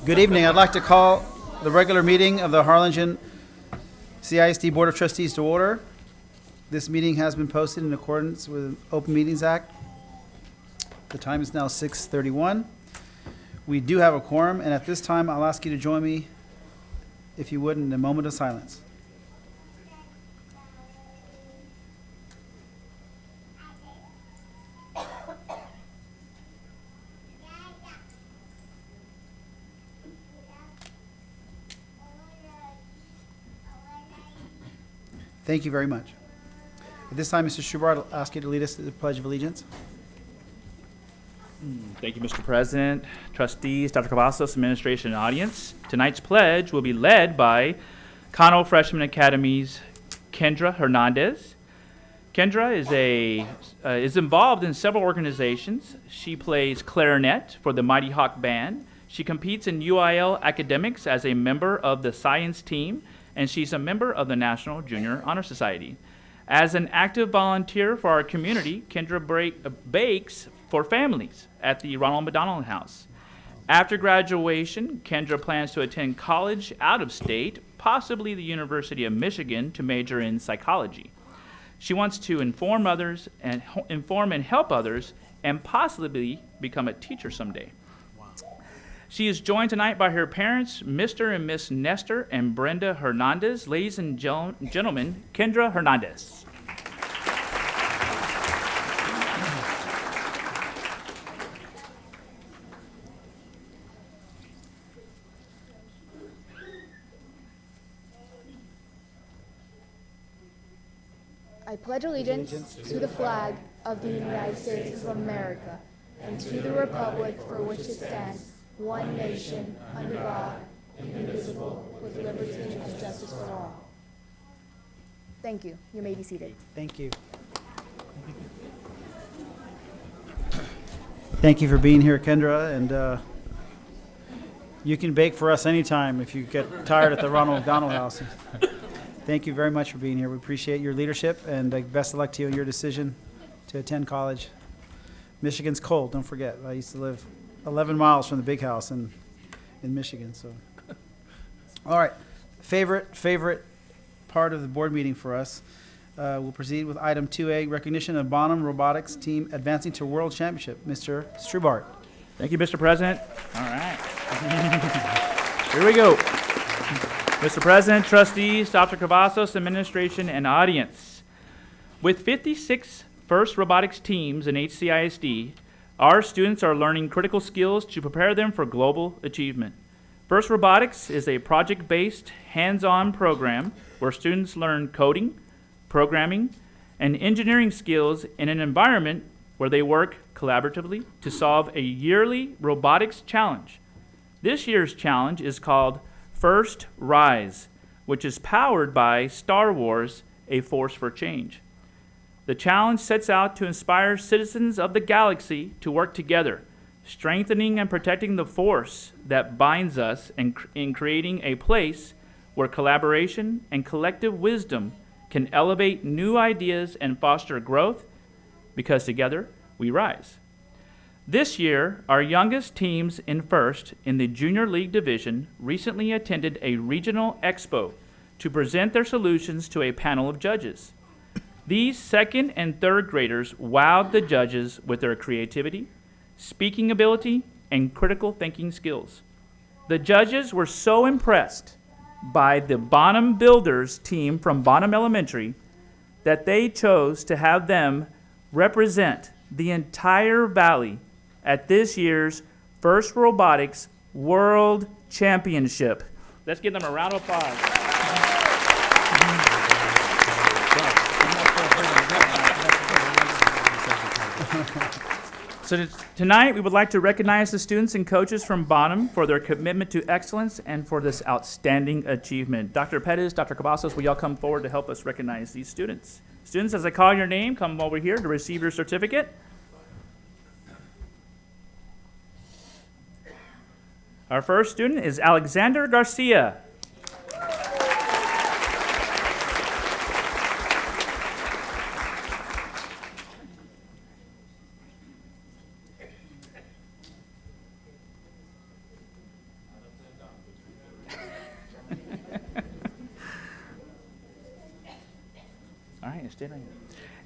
Good evening. I'd like to call the regular meeting of the Harlingen CISD Board of Trustees to order. This meeting has been posted in accordance with Open Meetings Act. The time is now 6:31. We do have a quorum, and at this time, I'll ask you to join me, if you would, in a moment of silence. Thank you very much. At this time, Mr. Schubart, I'll ask you to lead us to the Pledge of Allegiance. Thank you, Mr. President, trustees, Dr. Cavazos, administration, and audience. Tonight's pledge will be led by Cano Freshman Academies' Kendra Hernandez. Kendra is involved in several organizations. She plays clarinet for the Mighty Hawk Band. She competes in UIL academics as a member of the science team, and she's a member of the National Junior Honor Society. As an active volunteer for our community, Kendra bakes for families at the Ronald McDonald House. After graduation, Kendra plans to attend college out of state, possibly the University of Michigan, to major in psychology. She wants to inform and help others, and possibly become a teacher someday. She is joined tonight by her parents, Mr. and Miss Nestor and Brenda Hernandez. Ladies and gentlemen, Kendra Hernandez. I pledge allegiance to the flag of the United States of America and to the republic for which it stands, one nation, under God, indivisible, with liberty and justice for all. Thank you. You may be seated. Thank you. Thank you for being here, Kendra, and you can bake for us anytime if you get tired at the Ronald McDonald House. Thank you very much for being here. We appreciate your leadership, and best of luck to you in your decision to attend college. Michigan's cold, don't forget. I used to live 11 miles from the big house in Michigan. So, all right, favorite part of the board meeting for us. We'll proceed with item 2A, recognition of Bonham Robotics team advancing to World Championship. Mr. Strubart. Thank you, Mr. President. All right. Here we go. Mr. President, trustees, Dr. Cavazos, administration, and audience. With 56 FIRST robotics teams in HCISD, our students are learning critical skills to prepare them for global achievement. FIRST Robotics is a project-based, hands-on program where students learn coding, programming, and engineering skills in an environment where they work collaboratively to solve a yearly robotics challenge. This year's challenge is called FIRST Rise, which is powered by Star Wars: A Force for Change. The challenge sets out to inspire citizens of the galaxy to work together, strengthening and protecting the force that binds us in creating a place where collaboration and collective wisdom can elevate new ideas and foster growth, because together we rise. This year, our youngest teams in FIRST in the Junior League Division recently attended a regional expo to present their solutions to a panel of judges. These second and third graders wowed the judges with their creativity, speaking ability, and critical thinking skills. The judges were so impressed by the Bonham Builders team from Bonham Elementary that they chose to have them represent the entire valley at this year's FIRST Robotics World Championship. Let's give them a round of applause. So tonight, we would like to recognize the students and coaches from Bonham for their commitment to excellence and for this outstanding achievement. Dr. Pettis, Dr. Cavazos, will y'all come forward to help us recognize these students? Students, as I call your name, come over here to receive your certificate. Our first student is Alexander Garcia.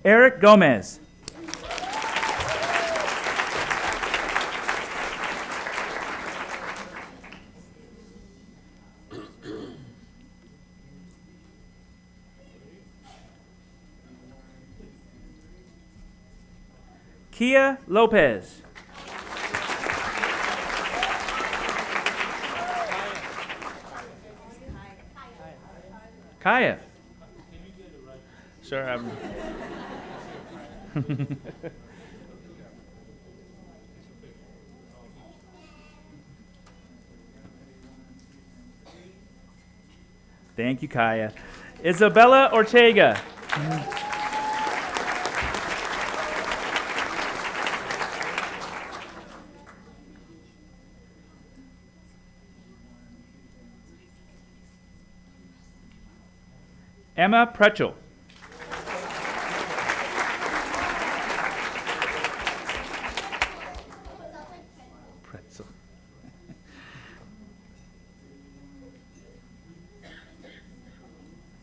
Eric Gomez. Kia Lopez. Kaya. Sure. Thank you, Kaya. Isabella Ortega. Emma Pretchel. Pretzel.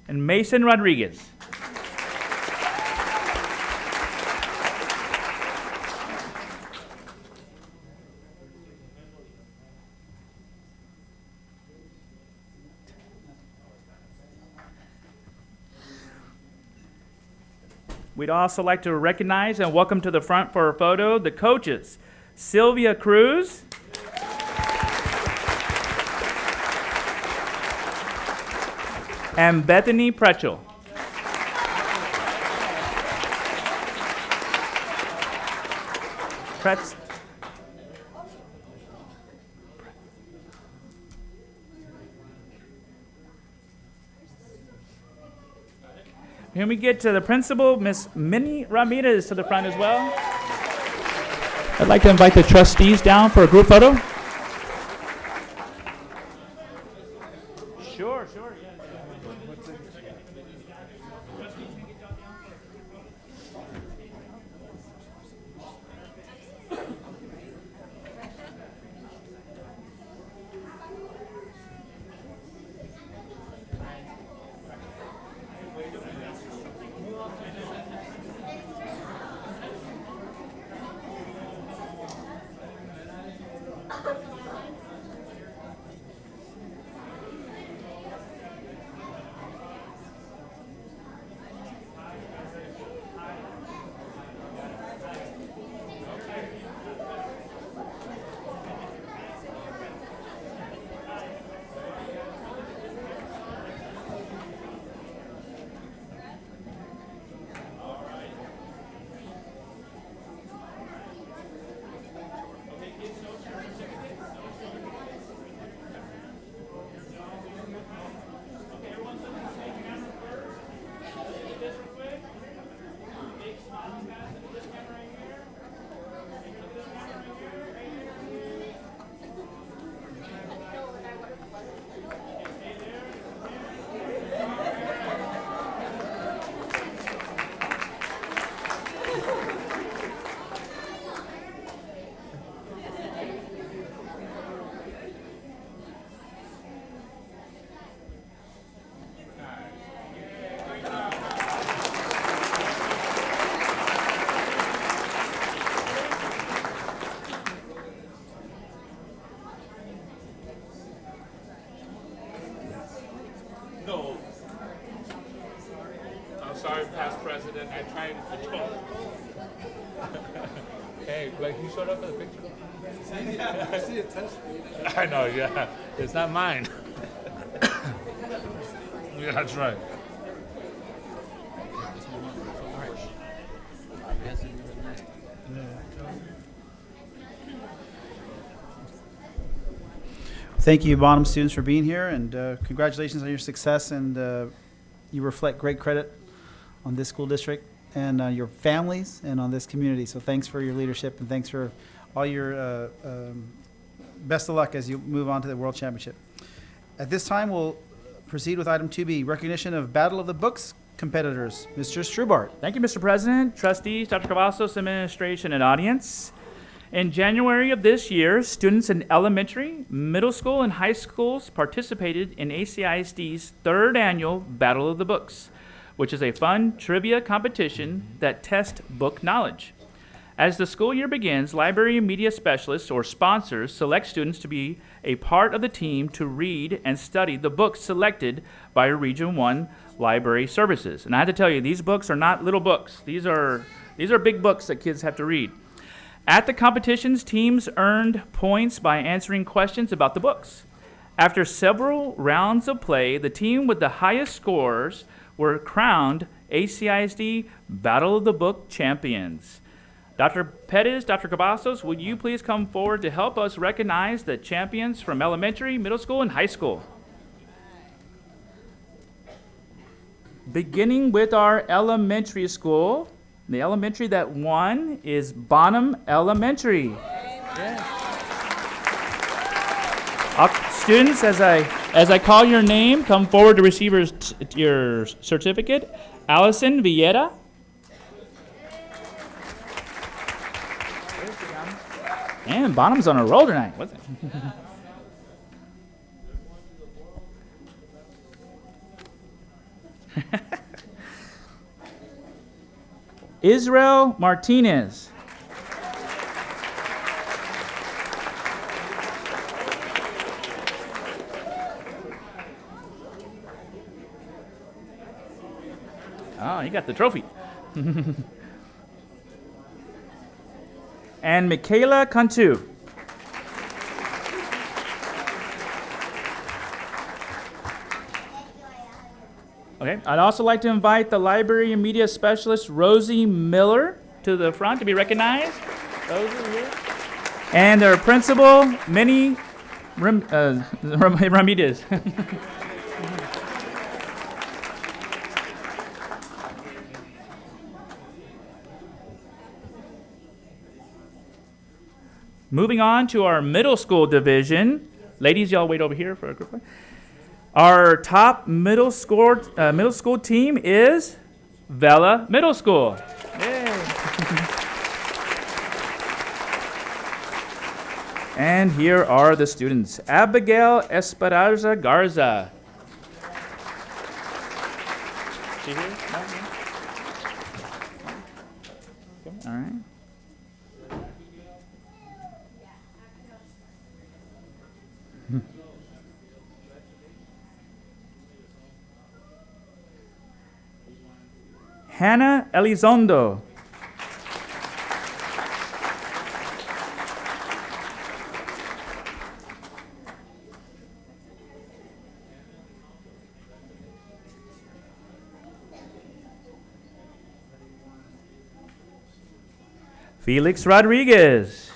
And Mason Rodriguez. We'd also like to recognize and welcome to the front for a photo the coaches, Sylvia Cruz and Bethany Pretchel. Can we get to the principal, Miss Minnie Ramirez, to the front as well? I'd like to invite the trustees down for a group photo. Sure, sure. Sorry, past president. I tried to talk. Hey, like you showed up for the picture? Yeah, I see a test. I know, yeah. It's not mine. Yeah, that's right. Thank you, Bonham students, for being here, and congratulations on your success. And you reflect great credit on this school district and your families and on this community. So thanks for your leadership, and thanks for all your best of luck as you move on to the World Championship. At this time, we'll proceed with item 2B, recognition of Battle of the Books competitors. Mr. Strubart. Thank you, Mr. President, trustees, Dr. Cavazos, administration, and audience. In January of this year, students in elementary, middle school, and high schools participated in ACISD's third annual Battle of the Books, which is a fun trivia competition that tests book knowledge. As the school year begins, library and media specialists or sponsors select students to be a part of the team to read and study the books selected by Region 1 Library Services. And I have to tell you, these books are not little books. These are big books that kids have to read. At the competitions, teams earned points by answering questions about the books. After several rounds of play, the team with the highest scores were crowned ACISD Battle of the Book champions. Dr. Permeates, Dr. Cavazos, will you please come forward to help us recognize the champions from elementary, middle school, and high school? Beginning with our elementary school, the elementary that won is Bonham Elementary. Students, as I call your name, come forward to receive your certificate. Allison Villera. Man, Bonham's on a roll tonight. What's it? Israel Martinez. Oh, you got the trophy. And Michaela Cantu. Okay, I'd also like to invite the library and media specialist, Rosie Miller, to the front to be recognized. Rosie here. And their principal, Minnie Ramirez. Moving on to our middle school division. Ladies, y'all wait over here for a group. Our top middle school team is Vela Middle School. Yay. And here are the students. Abigail Esperanza Garza. She here? No? All right. Hannah Elizondo. Felix Rodriguez.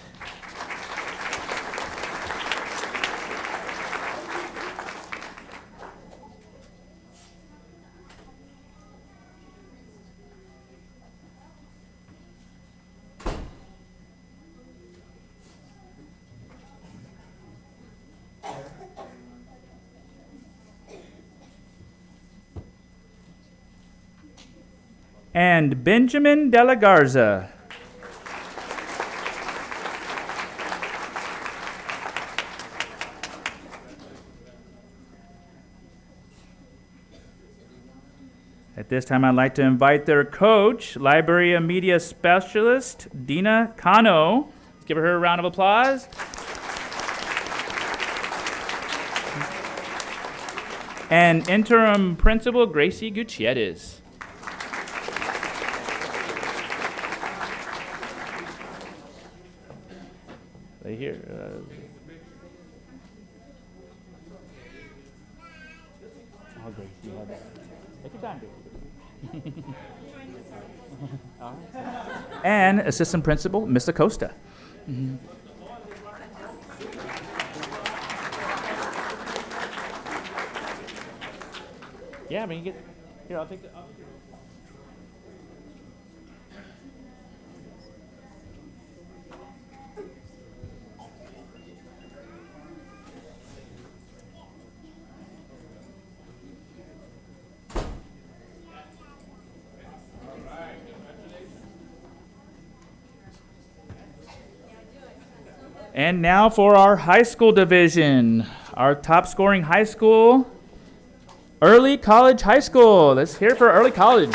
And Benjamin De La Garza. At this time, I'd like to invite their coach, library and media specialist, Dina Cano. Let's give her a round of applause. And interim principal, Gracie Gutierrez. Right here. Oh, Gracie, you have that. Take your time, Gracie. And assistant principal, Miss Acosta. Mm-hmm. Yeah, I mean, you get here. I'll take the. And now for our high school division. Our top scoring high school Early College High School. Let's hear it for Early College.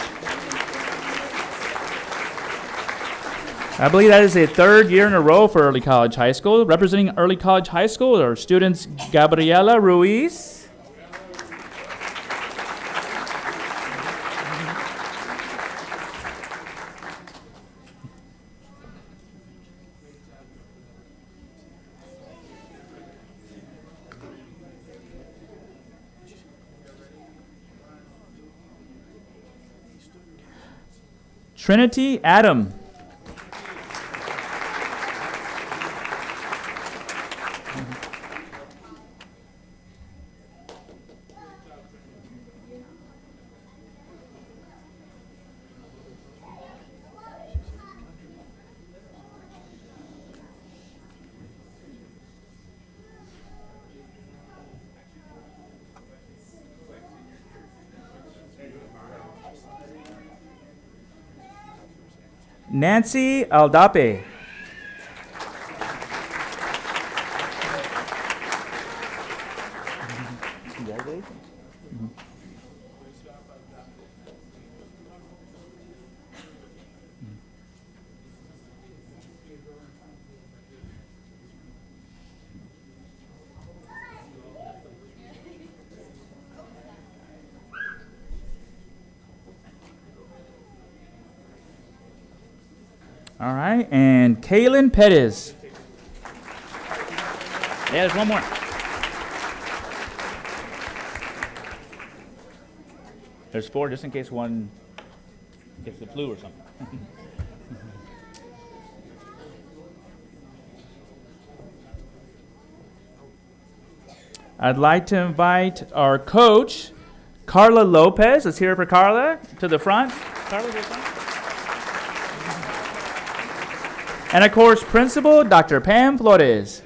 I believe that is the third year in a row for Early College High School. Representing Early College High School are students Gabriela Ruiz, Trinity Adam, Nancy Aldape, all right, and Kaylin Pettis. Yeah, there's one more. There's four, just in case one gets the flu or something. I'd like to invite our coach, Carla Lopez. Let's hear it for Carla to the front. Carla, to the front. And of course, Principal Dr. Pam Flores.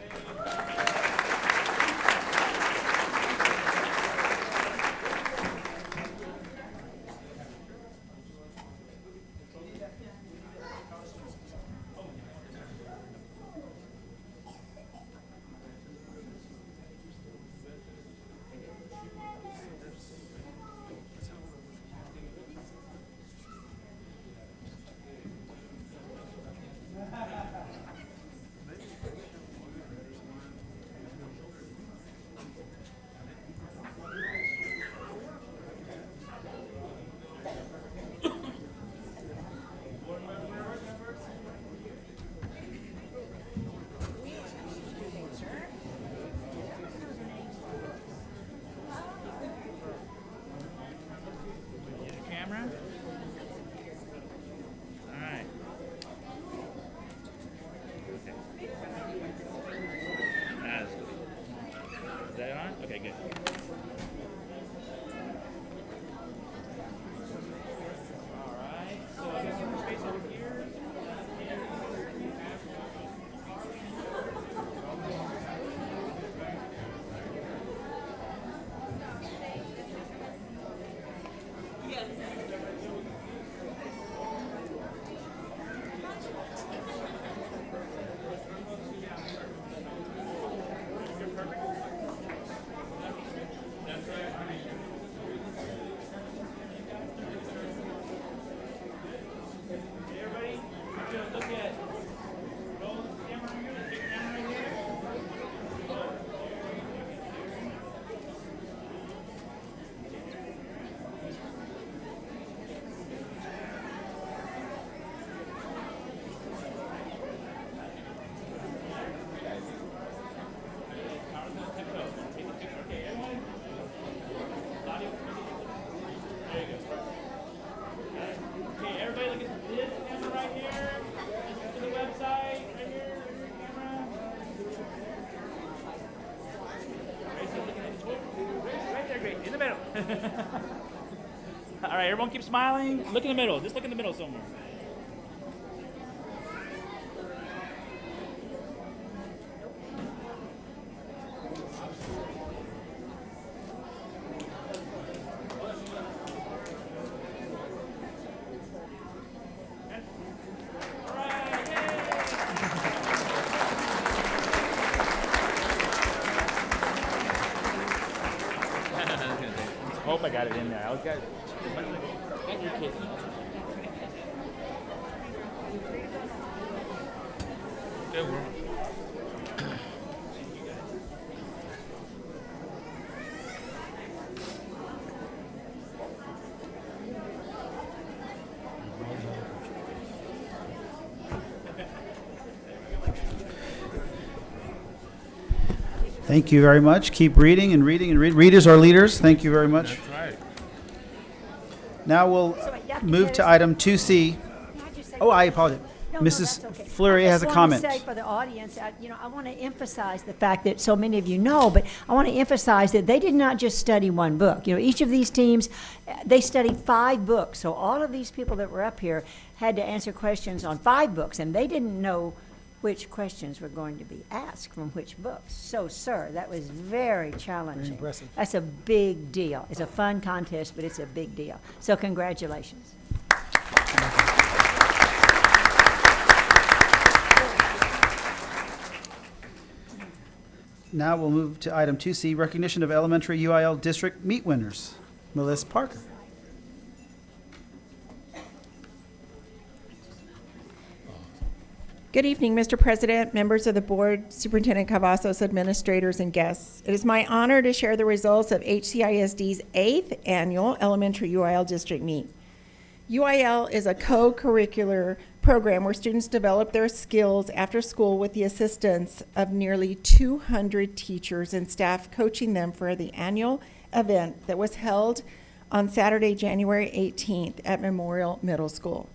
All right, everyone keep smiling. Look in the middle. Just look in the middle somewhere. hope I got it in there. I was got your kid. Good work. Thank you very much. Keep reading and reading and reading. Readers are leaders. Thank you very much. That's right. Now we'll move to item 2C. Oh, I apologize. Mrs. Fleury has a comment. I just want to say for the audience, I want to emphasize the fact that so many of you know, but I want to emphasize that they did not just study one book. Each of these teams, they studied 5 books. So all of these people that were up here had to answer questions on 5 books, and they didn't know which questions were going to be asked from which books. So, sir, that was very challenging. Very impressive. That's a big deal. It's a fun contest, but it's a big deal. So congratulations. Now we'll move to item 2C, recognition of elementary UIL district meet winners. Melissa Parker. Good evening, Mr. President, members of the board, Superintendent Cavazos, administrators, and guests. It is my honor to share the results of HCISD's 8th annual Elementary UIL District Meet. UIL is a co-curricular program where students develop their skills after school with the assistance of nearly 200 teachers and staff coaching them for the annual event that was held on Saturday, January 18th at Memorial Middle School.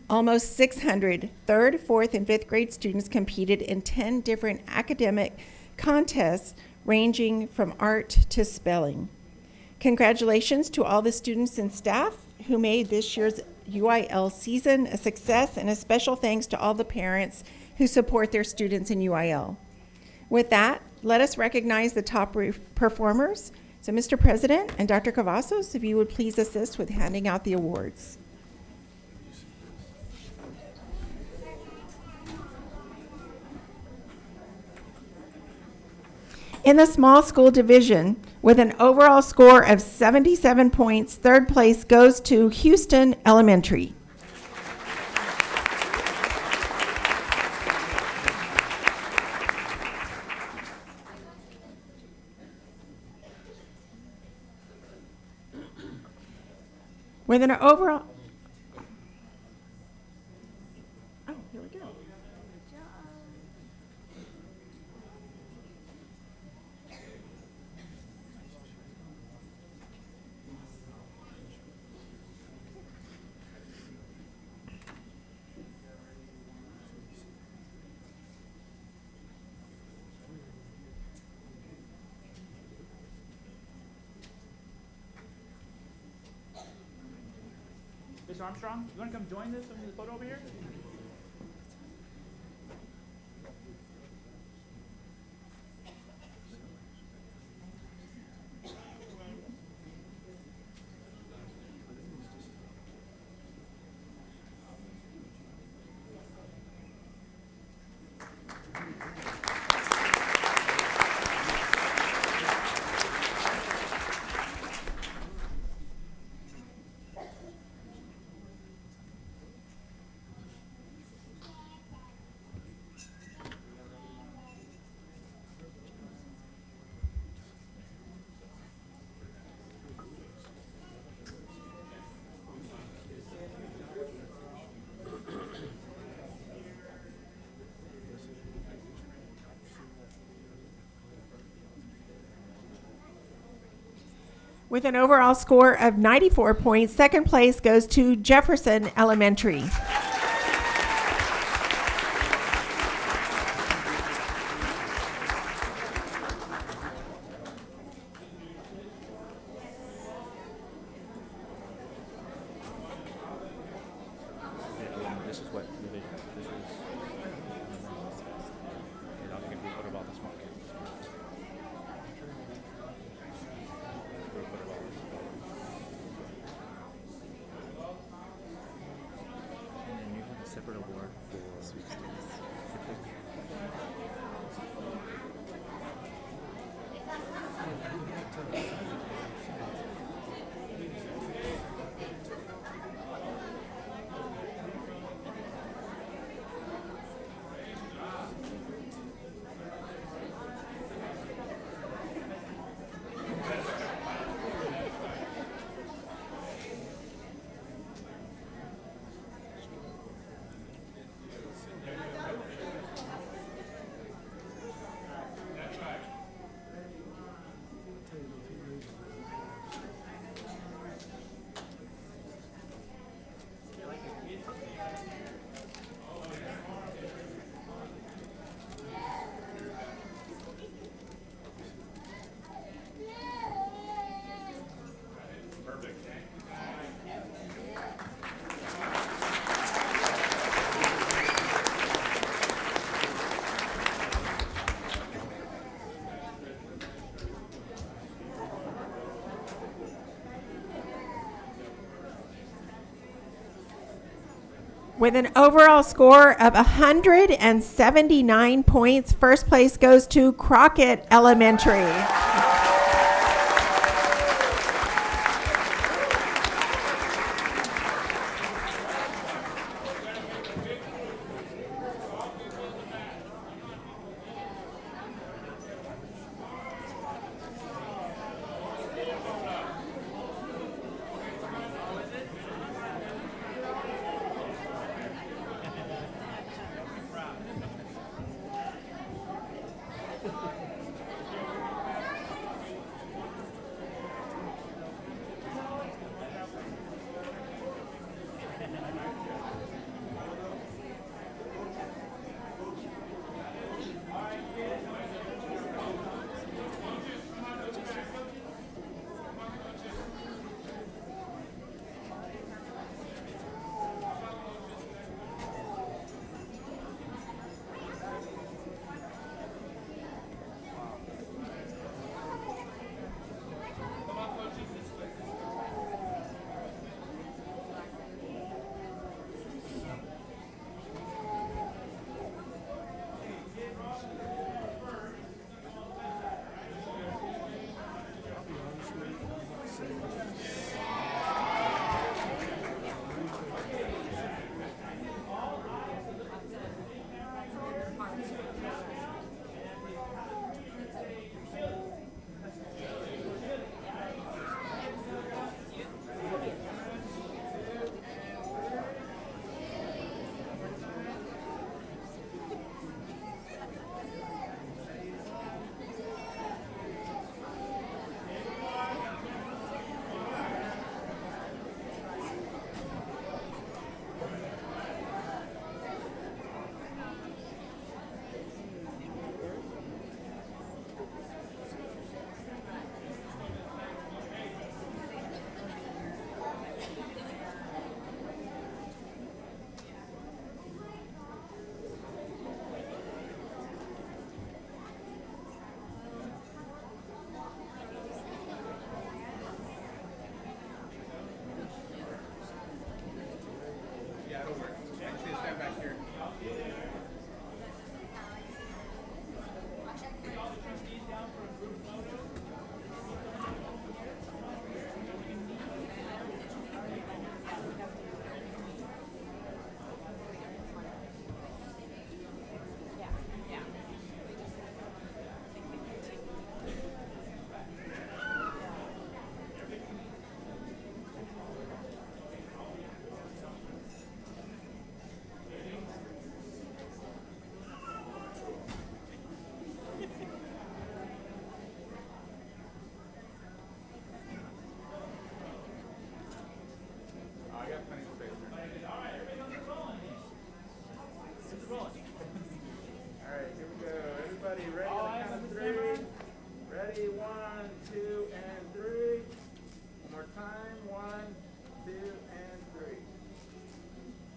Almost 600 3rd, 4th, and 5th grade students competed in 10 different academic contests ranging from art to spelling. Congratulations to all the students and staff who made this year's UIL season a success, and a special thanks to all the parents who support their students in UIL. With that, let us recognize the top performers. So Mr. President and Dr. Cavazos, if you would please assist with handing out the awards. In the small school division, with an overall score of 77 points, 3rd place goes to Houston Elementary. With an overall... Oh, here we go. Mr. Armstrong, you want to come join this in the photo over here? With an overall score of 94 points, 2nd place goes to Jefferson Elementary. This is what division. This is. Okay, now we can do a photo of all the small kids. And then you have a separate award for sweepstakes. With an overall score of 179 points, first place goes to Crockett Elementary.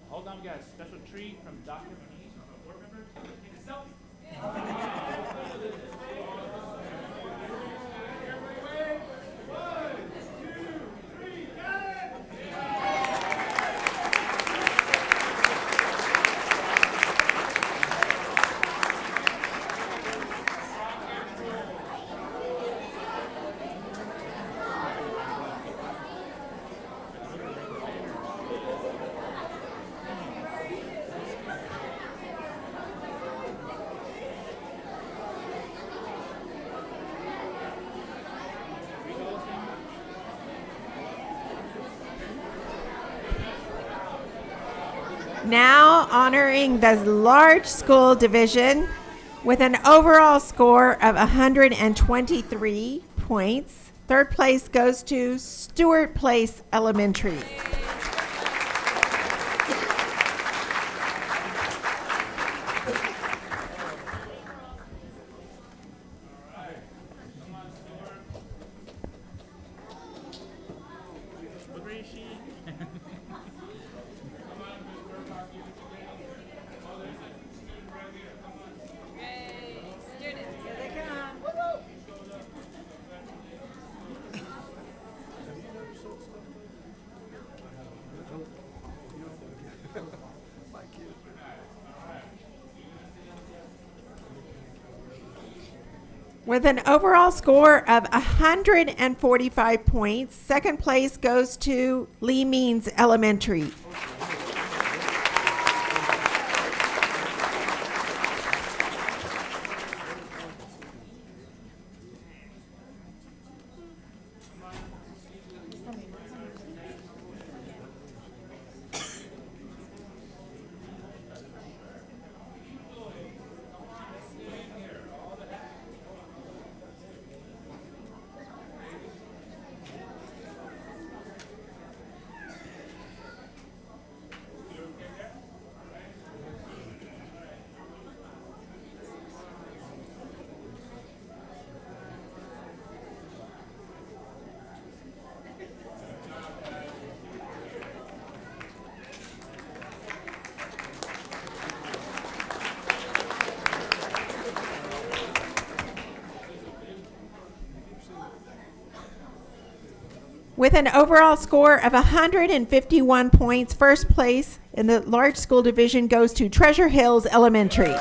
Hold on, we got a special treat from Dr. Moniz, from a board member. Take a selfie. Now honoring the large school division with an overall score of 123 points. Third place goes to Stewart Place Elementary. With an overall score of 145 points, second place goes to Lee Means Elementary. With an overall score of 151 points, first place in the large school division goes to Treasure Hills Elementary.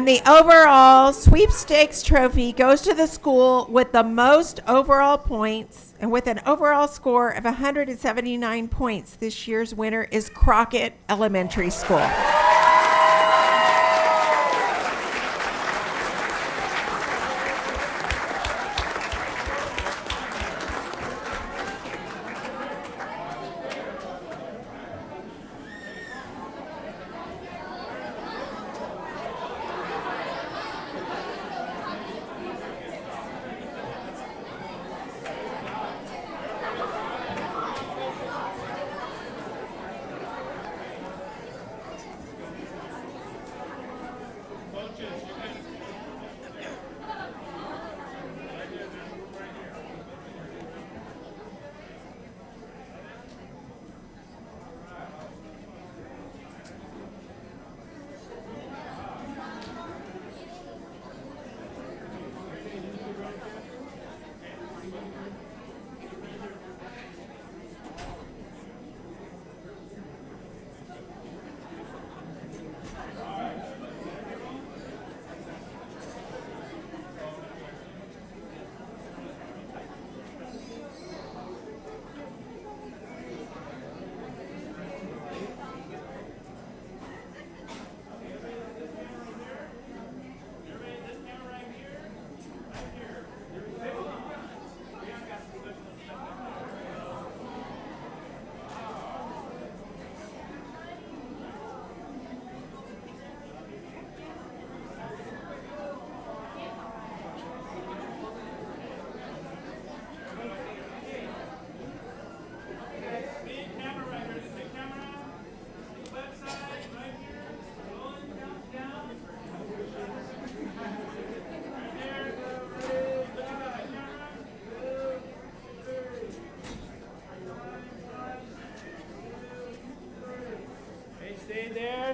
And the overall sweepstakes trophy goes to the school with the most overall points, and with an overall score of 179 points. This year's winner is Crockett Elementary School.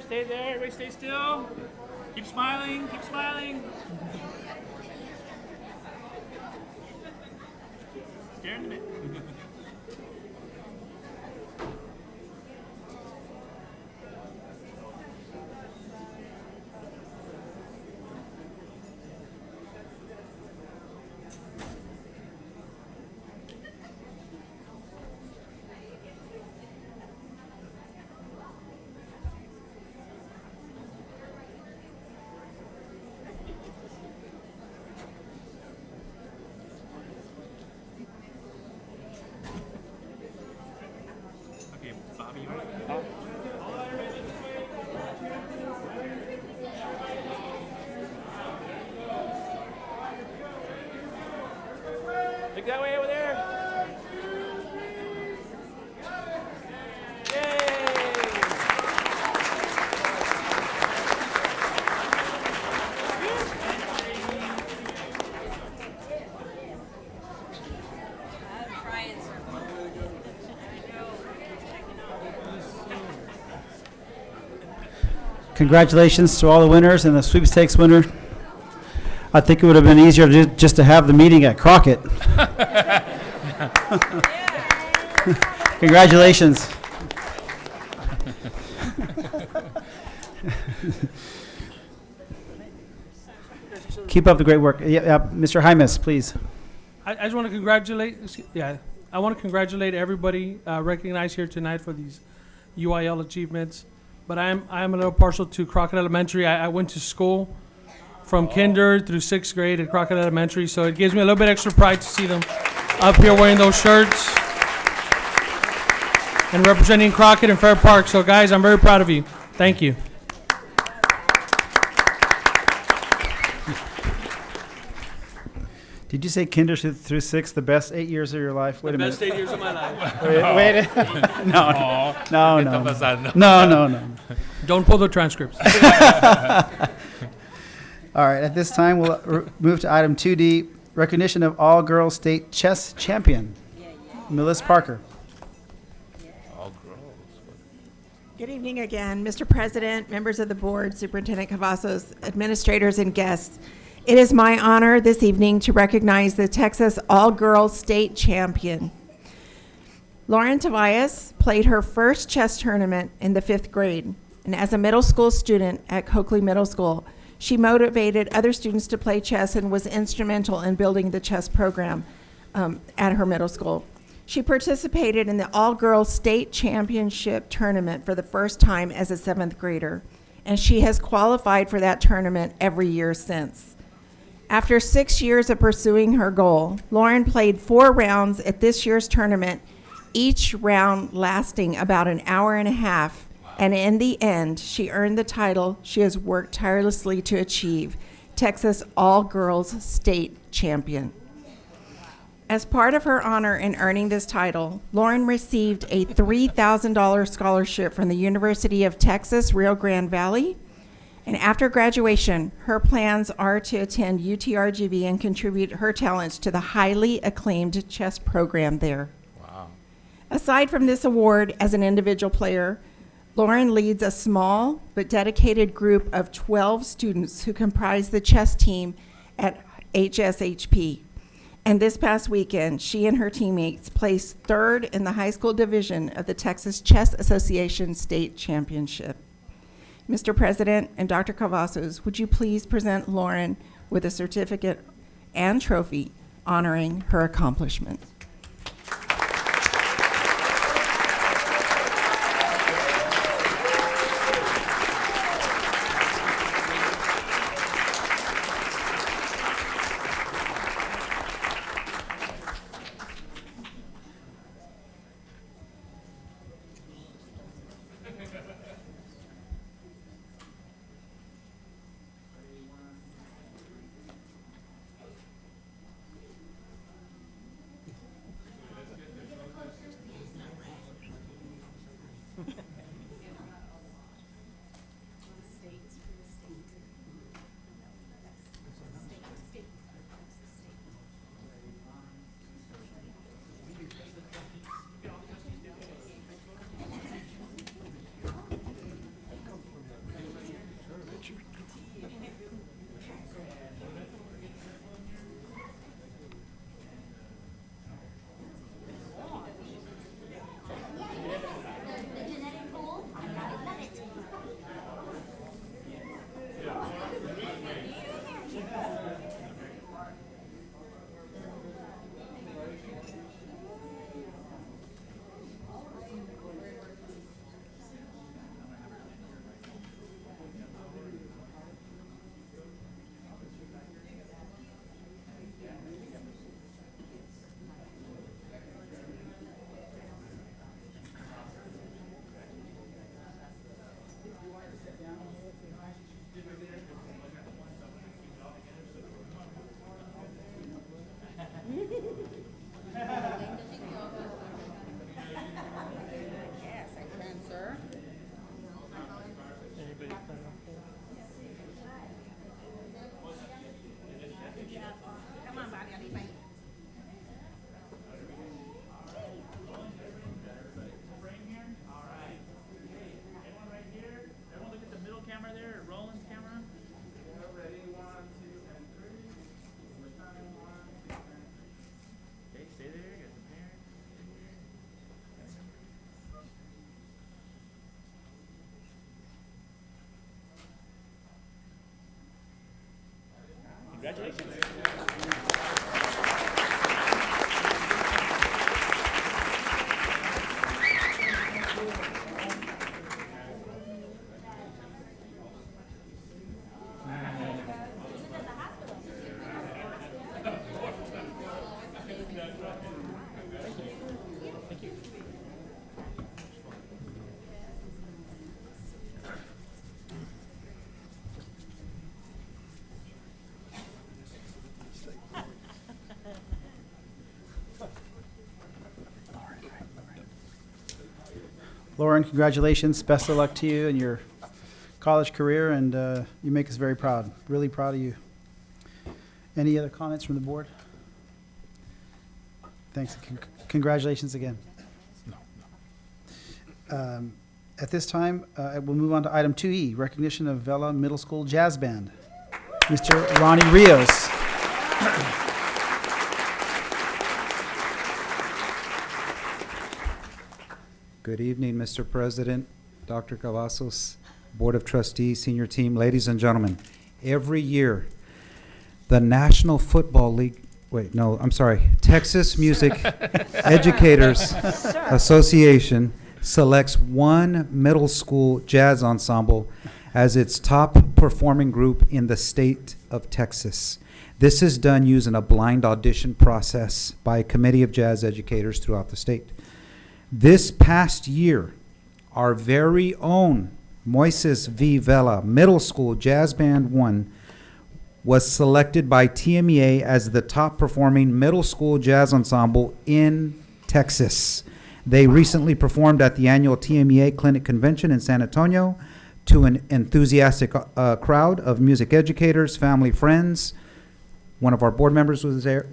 Stay there, everybody stay still. Keep smiling, keep smiling. Stare in the middle. Look that way over there. Congratulations to all the winners and the sweepstakes winner. I think it would have been easier just to have the meeting at Crockett. Congratulations. Keep up the great work. Mr. Hymas, please. I just want to congratulate. I want to congratulate everybody recognized here tonight for these UIL achievements. But I'm a little partial to Crockett Elementary. I went to school from kinder through 6th grade at Crockett Elementary, so it gives me a little bit extra pride to see them up here wearing those shirts and representing Crockett and Fair Park. So guys, I'm very proud of you. Thank you. Did you say kinder through 6th, the best 8 years of your life? Wait a minute. Best 8 years of my life. Wait. No. Don't pull the transcripts. All right, at this time, we'll move to item 2D, recognition of all-girls state chess champion, Melissa Parker. All girls. Good evening again, Mr. President, members of the board, Superintendent Cavazos, administrators, and guests. It is my honor this evening to recognize the Texas all-girls state champion. Lauren Davies played her first chess tournament in the 5th grade, and as a middle school student at Coakley Middle School, She motivated other students to play chess and was instrumental in building the chess program at her middle school. She participated in the all-girls state championship tournament for the first time as a 7th grader, and she has qualified for that tournament every year since. After 6 years of pursuing her goal, Lauren played 4 rounds at this year's tournament, each round lasting about an hour and a half, and in the end, she earned the title she has worked tirelessly to achieve, Texas All-Girls State Champion. As part of her honor in earning this title, Lauren received a $3,000 scholarship from the University of Texas, Rio Grande Valley. And after graduation, her plans are to attend UTRGV and contribute her talents to the highly acclaimed chess program there. Wow. Aside from this award as an individual player, Lauren leads a small but dedicated group of 12 students who comprise the chess team at HSHP. And this past weekend, she and her teammates placed 3rd in the high school division of the Texas Chess Association State Championship. Mr. President and Dr. Cavazos, would you please present Lauren with a certificate and trophy honoring her accomplishment? Congratulations. Lauren, congratulations. Best of luck to you in your college career, and you make us very proud. Really proud of you. Any other comments from the board? Thanks. Congratulations again. At this time, we'll move on to item 2E, recognition of Vela Middle School Jazz Band. Mr. Ronnie Rios. Good evening, Mr. President, Dr. Cavazos, Board of Trustees, senior team, ladies and gentlemen. every year, the National Football League, Texas Music Educators Association selects one middle school jazz ensemble as its top performing group in the state of Texas. This is done using a blind audition process by a committee of jazz educators throughout the state. This past year, our very own Moises V. Vela Middle School Jazz Band 1 was selected by TMEA as the top performing middle school jazz ensemble in Texas. They recently performed at the annual TMEA Clinic Convention in San Antonio to an enthusiastic crowd of music educators, family, friends. One of our board members was there,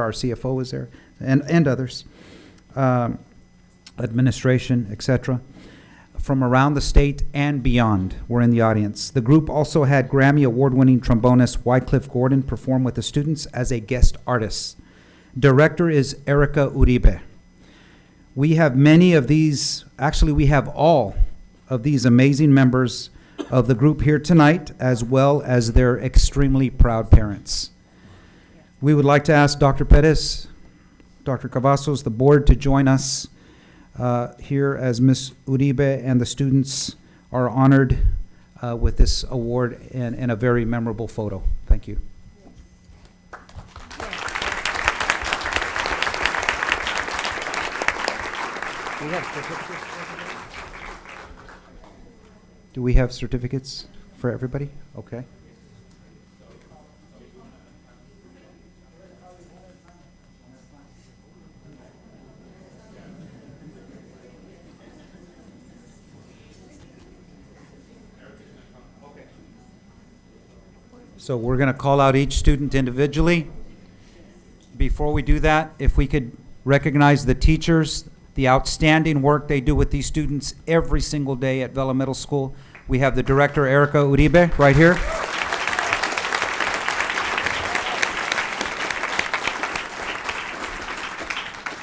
our CFO was there, and others, administration, etc., from around the state and beyond were in the audience. The group also had Grammy Award-winning trombonist Wycliffe Gordon perform with the students as a guest artist. Director is Erica Uribe. We have many of these, actually we have all of these amazing members of the group here tonight, as well as their extremely proud parents. We would like to ask Dr. Perez, Dr. Cavazos, the board to join us here as Ms. Uribe and the students are honored with this award and a very memorable photo. Thank you. Do we have certificates for everybody? Okay. So we're going to call out each student individually. Before we do that, if we could recognize the teachers, the outstanding work they do with these students every single day at Vela Middle School. We have the director, Erica Uribe, right here.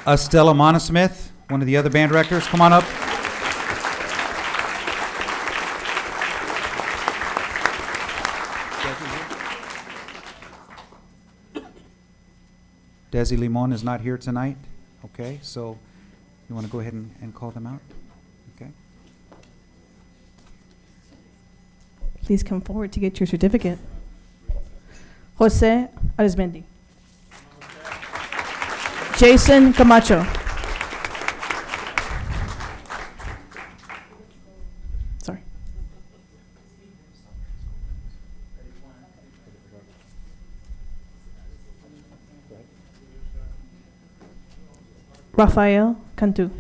Estella Monismith, one of the other band directors, come on up. Desi Limon is not here tonight. Okay, so you want to go ahead and call them out? Okay. Please come forward to get your certificate. Jose Arizmendi. Jason Camacho. Sorry. Rafael Cantu.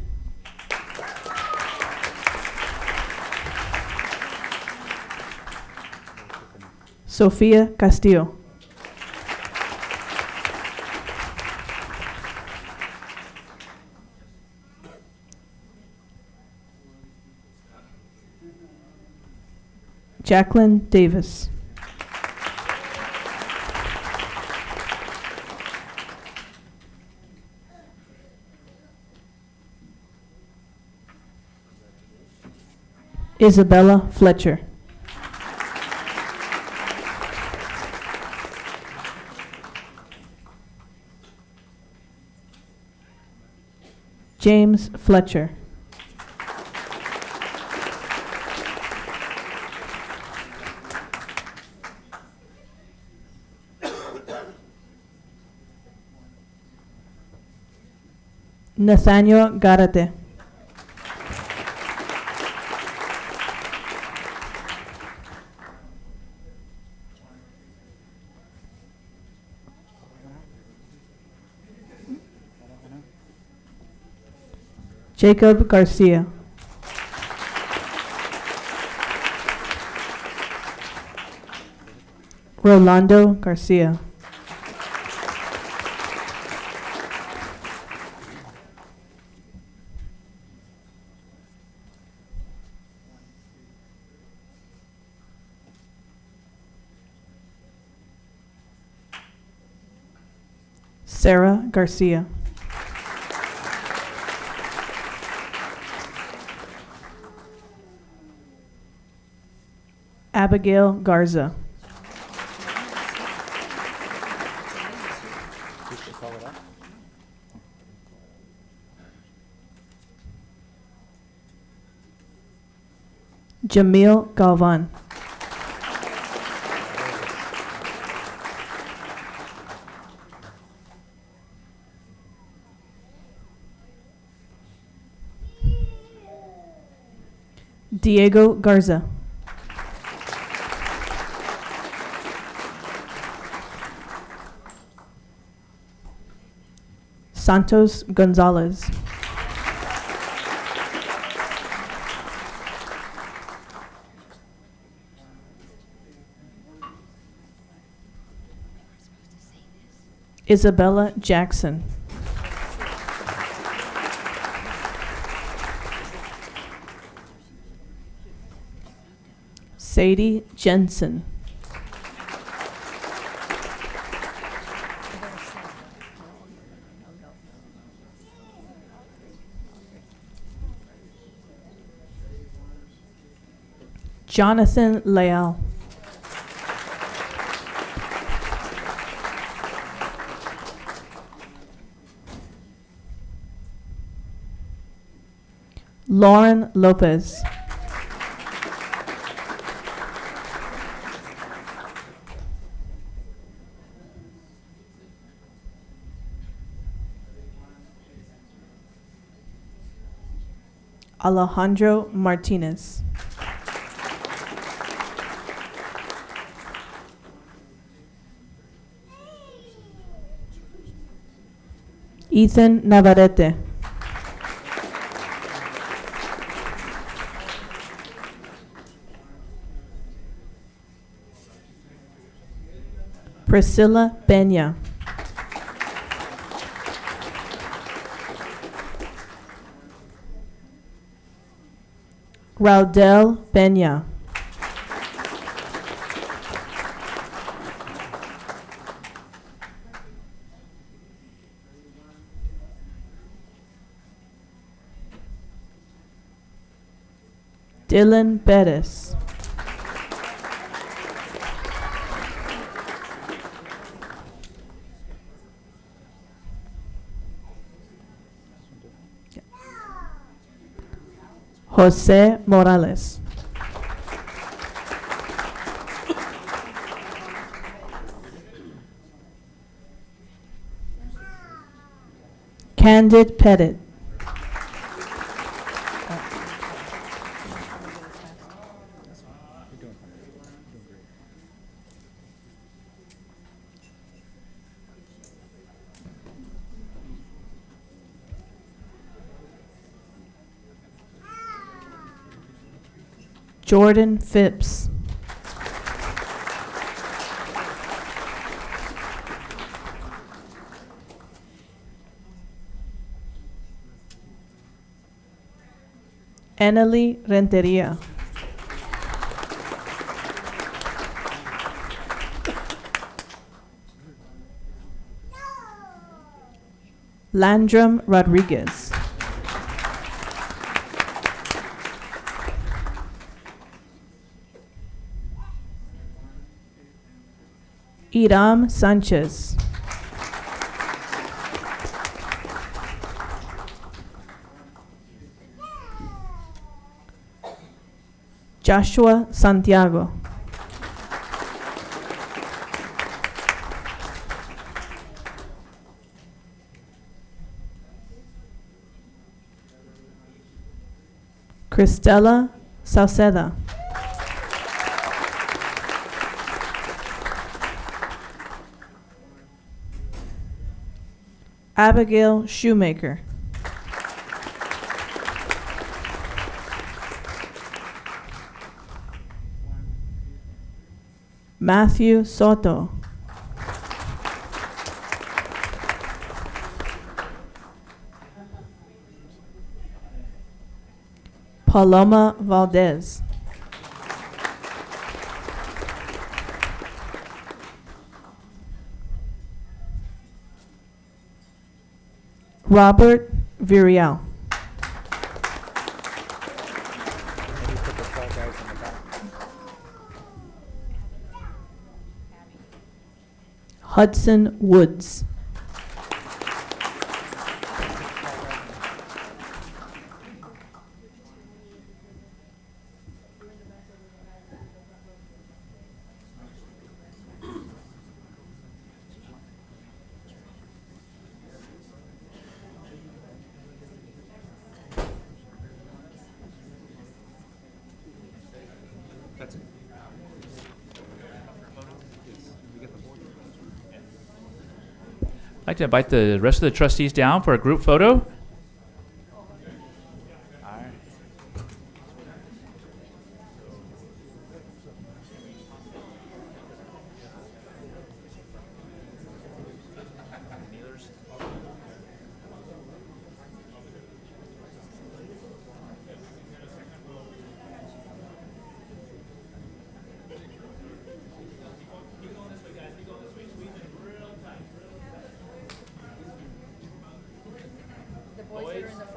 Sofia Castillo. Jacqueline Davis. Isabella Fletcher. James Fletcher. Nathaniel Garate. Jacob Garcia. Rolando Garcia. Sarah Garcia. Abigail Garza. Jamil Galvan. Diego Garza. Santos Gonzalez. Isabella Jackson. Sadie Jensen. Jonathan Leal. Lauren Lopez. Alejandro Martinez. Ethan Navarrete. Priscilla Benya. Raudel Benya. Dylan Bettis. Jose Morales. Candid Pettit. Jordan Phipps. Annalie Renteria. Landrum Rodriguez. Iram Sanchez. Joshua Santiago. Cristela Sauceda. Abigail Shoemaker. Matthew Soto. Paloma Valdez. Robert Virial. Hudson Woods. like to invite the rest of the trustees down for a group photo.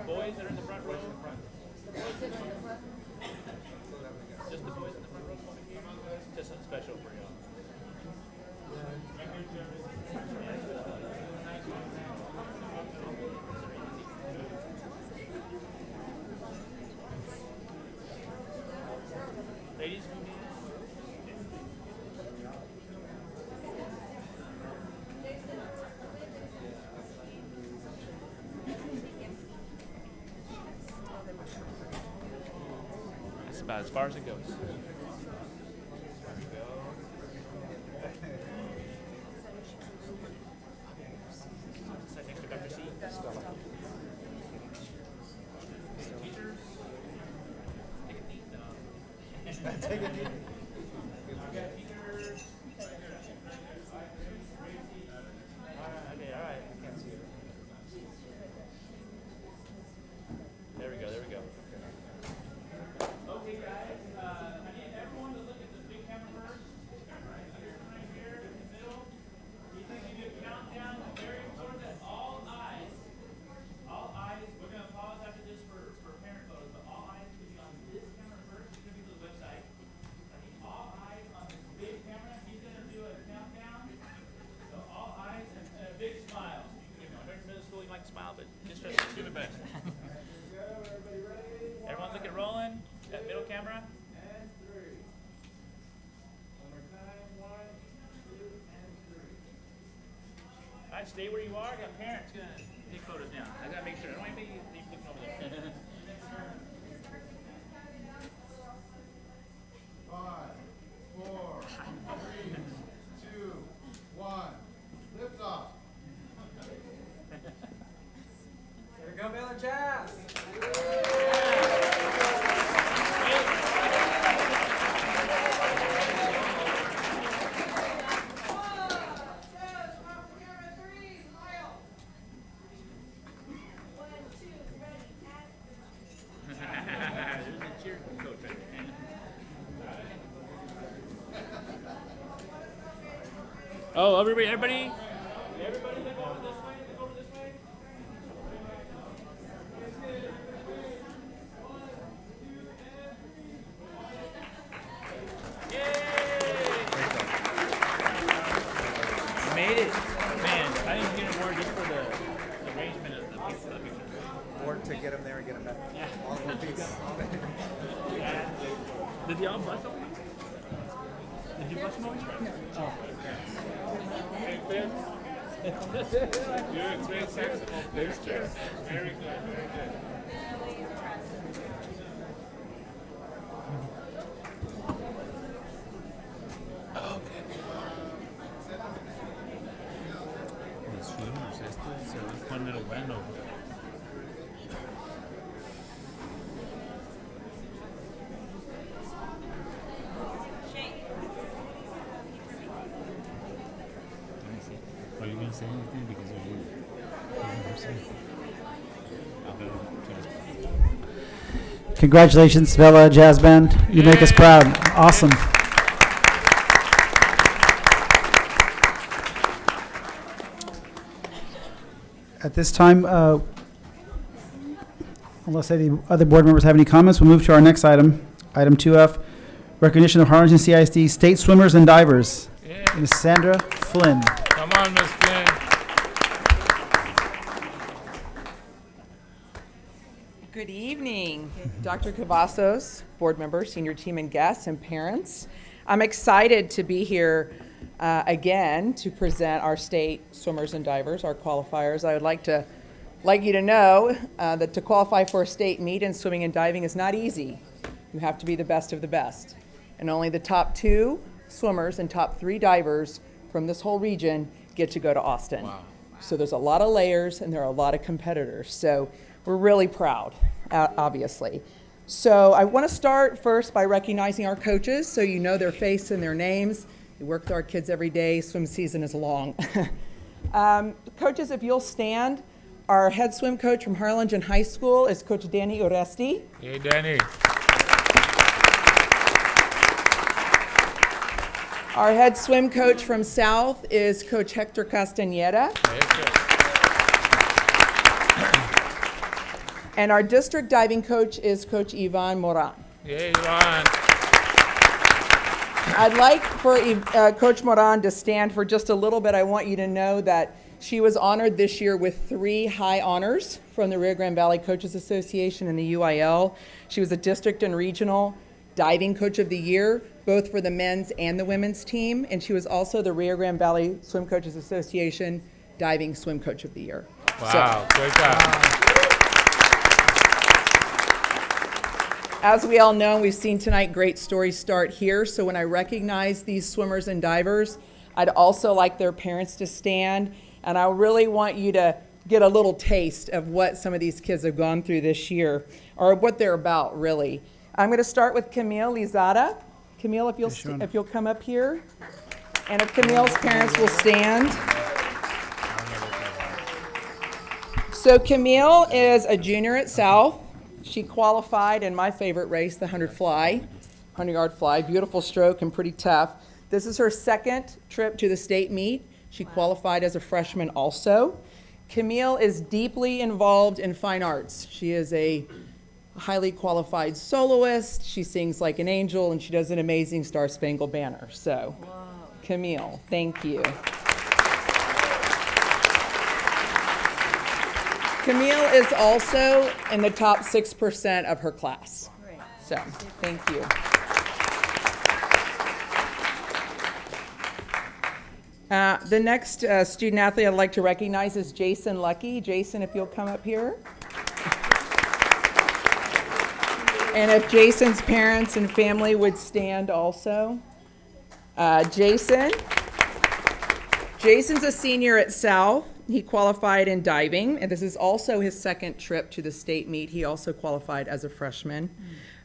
Boys that are in the front row. Just the boys in the front row. Just something special for you. Ladies, that's about as far as it goes. Sit next to Dr. C. Teachers, take a knee. Take a knee. Okay, all right. I can't see it. There we go, there we go. Okay, guys, I need everyone to look at this big camera first. Right here in the middle. He's going to give you a countdown. Very important that all eyes, we're going to pause after this for parent photos, but all eyes will be on this camera first. It's going to be to the website. I need all eyes on this big camera. He's going to do a countdown. So all eyes and a big smile. You know, during middle school you like to smile, but just try to do the best. Everyone look at rolling. That middle camera. And 3. One more time. 1, 2, and 3. All right, stay where you are. I got parents gonna take photos now. I gotta make sure. I don't want anybody leave looking over there. 5, 4, 3, 2, 1. Lift off. There we go, Bill and Jazz. Oh, everybody, look over this way. Look over this way. Yay! Made it. Man, I didn't get an award just for the arrangement of the picture. Or to get them there and get them back. Yeah. All in one piece. Did y'all bust them? Did you bust them over? No. Oh. Hey, Finn. Good, great saxophone. Thanks, Jeff. Very good, very good. Los films, esto se va a poner bueno. Are you going to say anything because of you? Congratulations, Vela Jazz Band. You make us proud. Awesome. At this time, unless any other board members have any comments, we'll move to our next item, item 2F, recognition of Harlingen CISD state swimmers and divers. Yeah. Ms. Sandra Flynn. Come on, Miss Flynn. Good evening, Dr. Cavazos, board members, senior team and guests and parents. I'm excited to be here again to present our state swimmers and divers, our qualifiers. I would like you to know that to qualify for a state meet in swimming and diving is not easy. You have to be the best of the best. And only the top 2 swimmers and top 3 divers from this whole region get to go to Austin. Wow. So there's a lot of layers and there are a lot of competitors. So we're really proud, obviously. So I want to start first by recognizing our coaches, so you know their face and their names. We work with our kids every day. Swim season is long. Coaches, if you'll stand, our head swim coach from Harlingen High School is Coach Danny Oresti. Hey, Danny. Our head swim coach from South is Coach Hector Castañeda. And our district diving coach is Coach Ivan Moran. Yeah, Ivan. I'd like for Coach Moran to stand for just a little bit. I want you to know that she was honored this year with 3 high honors from the Rio Grande Valley Coaches Association and the UIL. She was a district and regional diving coach of the year, both for the men's and the women's team. And she was also the Rio Grande Valley Swim Coaches Association diving swim coach of the year. Wow, great job. As we all know, we've seen tonight, great stories start here. So when I recognize these swimmers and divers, I'd also like their parents to stand. And I really want you to get a little taste of what some of these kids have gone through this year, or what they're about, really. I'm going to start with Camille Lazada. Camille, if you'll come up here. And if Camille's parents will stand. So Camille is a junior at South. She qualified in my favorite race, the 100-yard fly. Beautiful stroke and pretty tough. This is her second trip to the state meet. She qualified as a freshman also. Camille is deeply involved in fine arts. She is a highly qualified soloist. She sings like an angel, and she does an amazing Star Spangled Banner. So, Camille, thank you. Camille is also in the top 6% of her class. So, thank you. The next student athlete I'd like to recognize is Jason Lucky. Jason, if you'll come up here. And if Jason's parents and family would stand also. Jason's a senior at South. He qualified in diving, and this is also his second trip to the state meet. He also qualified as a freshman.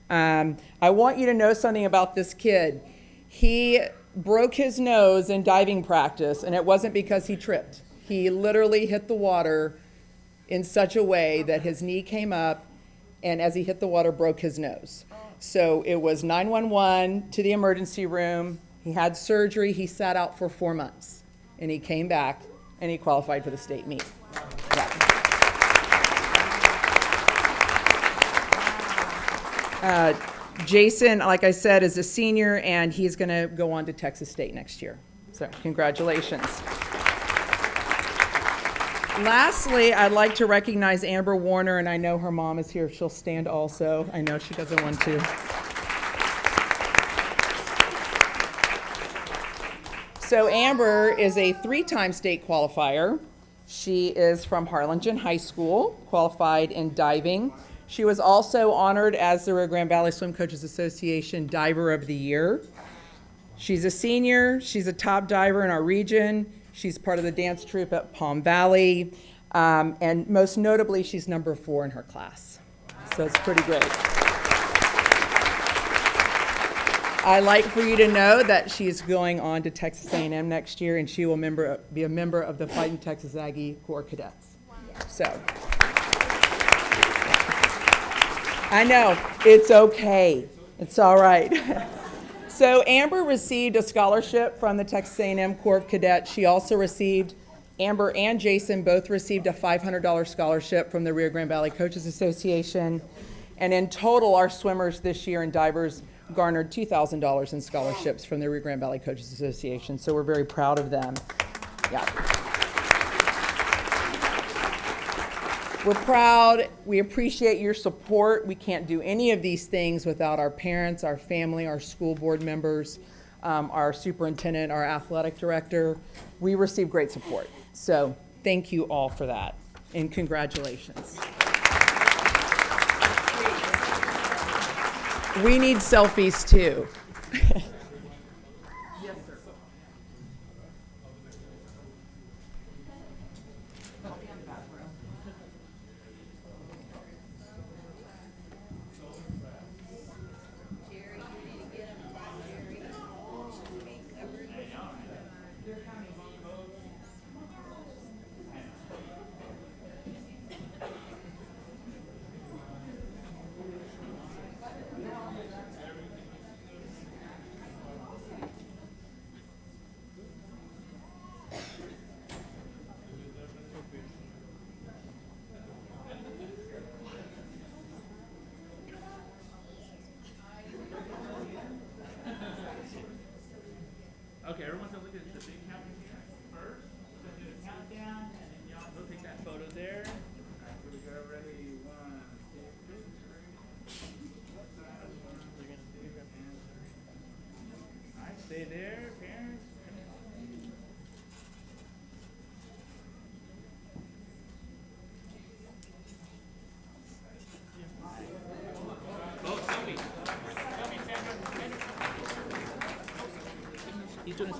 I want you to know something about this kid. He broke his nose in diving practice, and it wasn't because he tripped. He literally hit the water in such a way that his knee came up, and as he hit the water, broke his nose. So it was 911 to the emergency room. He had surgery. He sat out for 4 months, and he came back, and he qualified for the state meet. Yeah. Jason, like I said, is a senior, and he's going to go on to Texas State next year. So congratulations. Lastly, I'd like to recognize Amber Warner, and I know her mom is here. She'll stand also. I know she doesn't want to. So Amber is a 3-time state qualifier. She is from Harlingen High School, qualified in diving. She was also honored as the Rio Grande Valley Swim Coaches Association Diver of the Year. She's a senior. She's a top diver in our region. She's part of the dance troupe at Palm Valley. And most notably, she's number 4 in her class. So it's pretty great. I'd like for you to know that she's going on to Texas A&M next year, and she will be a member of the Fighting Texas Aggie Corps Cadets. So, I know, it's okay. It's all right. So Amber received a scholarship from the Texas A&M Corps of Cadets. She also received, Amber and Jason both received a $500 scholarship from the Rio Grande Valley Coaches Association. And in total, our swimmers this year and divers garnered $2,000 in scholarships from the Rio Grande Valley Coaches Association. So we're very proud of them. Yeah. We're proud. We appreciate your support. We can't do any of these things without our parents, our family, our school board members, our superintendent, our athletic director. We receive great support. So thank you all for that, and congratulations. We need selfies too.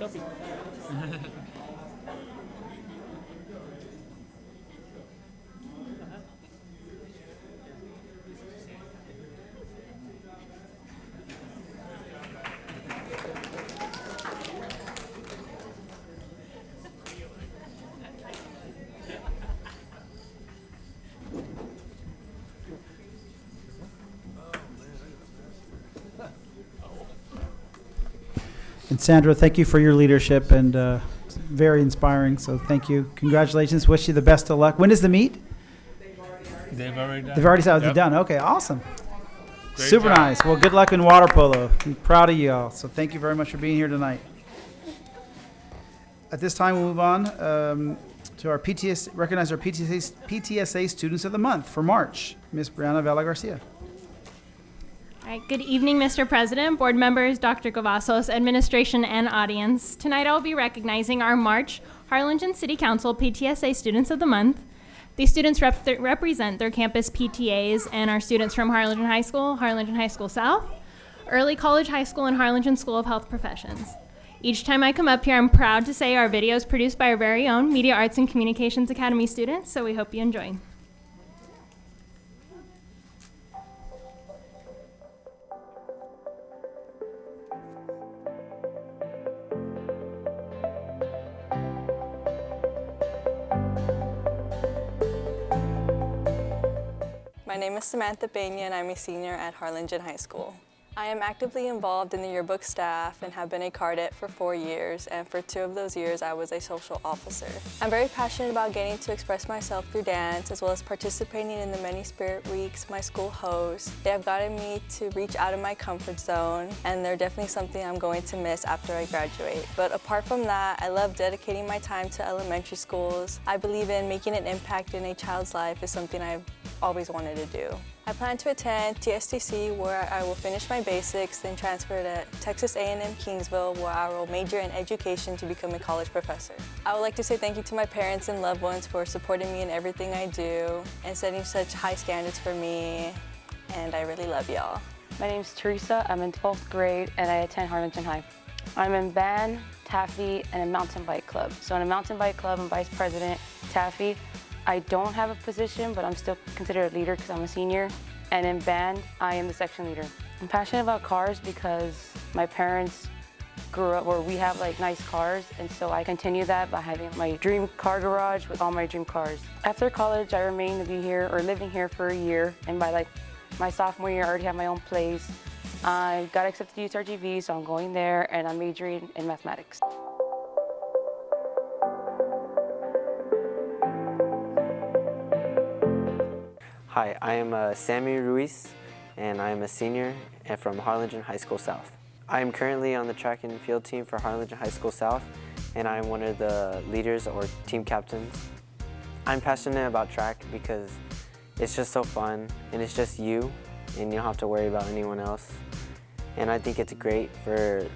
Selfie. And Sandra, thank you for your leadership and very inspiring. So thank you. Congratulations. Wish you the best of luck. When is the meet? They've already done. They've already said Yep. they've done. Okay, awesome. Great Super job. nice. Well, good luck in water polo. I'm proud of you all. So thank you very much for being here tonight. At this time, we'll move on to our recognize our PTSA Students of the Month for March. Ms. Brianna Vela Garcia. All right, good evening, Mr. President, board members, Dr. Cavazos, administration, and audience. Tonight I will be recognizing our March Harlingen City Council PTSA Students of the Month. These students represent their campus PTAs and are students from Harlingen High School South, Early College High School, and Harlingen School of Health Professions. Each time I come up here, I'm proud to say our video is produced by our very own Media Arts and Communications Academy students, so we hope you enjoy. My name is Samantha Pena and I'm a senior at Harlingen High School. I am actively involved in the yearbook staff and have been a cadet for 4 years, and for 2 of those years I was a social officer. I'm very passionate about getting to express myself through dance, as well as participating in the many spirit weeks my school hosts. They have gotten me to reach out of my comfort zone, and they're definitely something I'm going to miss after I graduate. But apart from that, I love dedicating my time to elementary schools. I believe in making an impact in a child's life is something I've always wanted to do. I plan to attend TSTC, where I will finish my basics, then transfer to Texas A&M Kingsville, where I will major in education to become a college professor. I would like to say thank you to my parents and loved ones for supporting me in everything I do and setting such high standards for me, and I really love y'all. My name is Teresa. I'm in 12th grade and I attend Harlingen High. I'm in band, taffy, and a mountain bike club. So in a mountain bike club, I'm vice president, taffy. I don't have a position, but I'm still considered a leader because I'm a senior. And in band, I am the section leader. I'm passionate about cars because my parents grew up where we have like nice cars, and so I continue that by having my dream car garage with all my dream cars. After college, I remained to be here or living here for a year, and by like my sophomore year, I already have my own place. I got accepted to USRGV, so I'm going there, and I'm majoring in mathematics. Hi, I am Sammy Ruiz, and I am a senior and from Harlingen High School South. I am currently on the track and field team for Harlingen High School South, and I am one of the leaders or team captains. I'm passionate about track because it's just so fun, and it's just you, and you don't have to worry about anyone else. And I think it's great for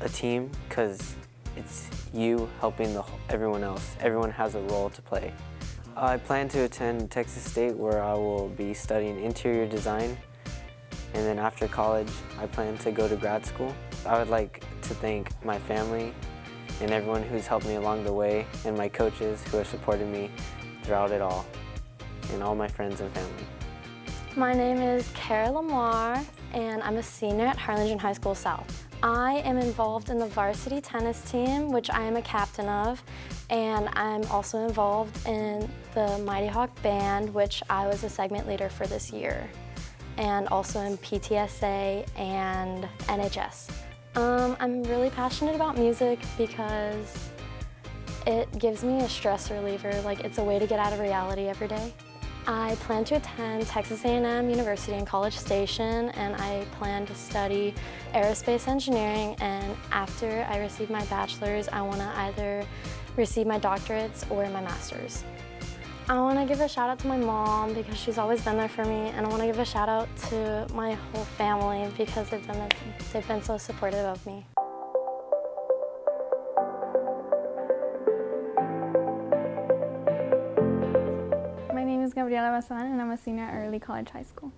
a team because it's you helping everyone else. Everyone has a role to play. I plan to attend Texas State, where I will be studying interior design, and then after college I plan to go to grad school. I would like to thank my family and everyone who's helped me along the way, and my coaches who have supported me throughout it all, and all my friends and family. My name is Kara Lamar, and I'm a senior at Harlingen High School South. I am involved in the varsity tennis team, which I am a captain of, and I'm also involved in the Mighty Hawk Band, which I was a segment leader for this year, and also in PTSA and NHS. I'm really passionate about music because it gives me a stress reliever, like it's a way to get out of reality every day. I plan to attend Texas A&M University in College Station, and I plan to study aerospace engineering, and after I receive my bachelor's, I want to either receive my doctorates or my master's. I want to give a shout out to my mom because she's always been there for me, and I want to give a shout out to my whole family because they've been so supportive of me. My name is Gabriela Bazan, and I'm a senior at Early College High School.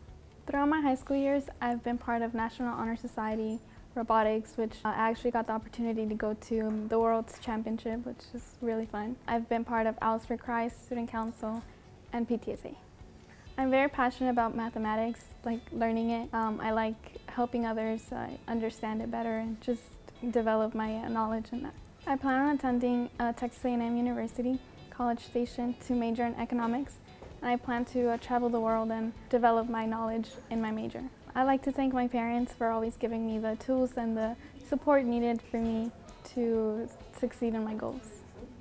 Throughout my high school years, I've been part of National Honor Society, robotics, which I actually got the opportunity to go to the World's Championship, which is really fun. I've been part of Owls for Christ, Student Council, and PTSA. I'm very passionate about mathematics, like learning it. I like helping others understand it better and just develop my knowledge in that. I plan on attending Texas A&M University, College Station, to major in economics. And I plan to travel the world and develop my knowledge in my major. I'd like to thank my parents for always giving me the tools and the support needed for me to succeed in my goals.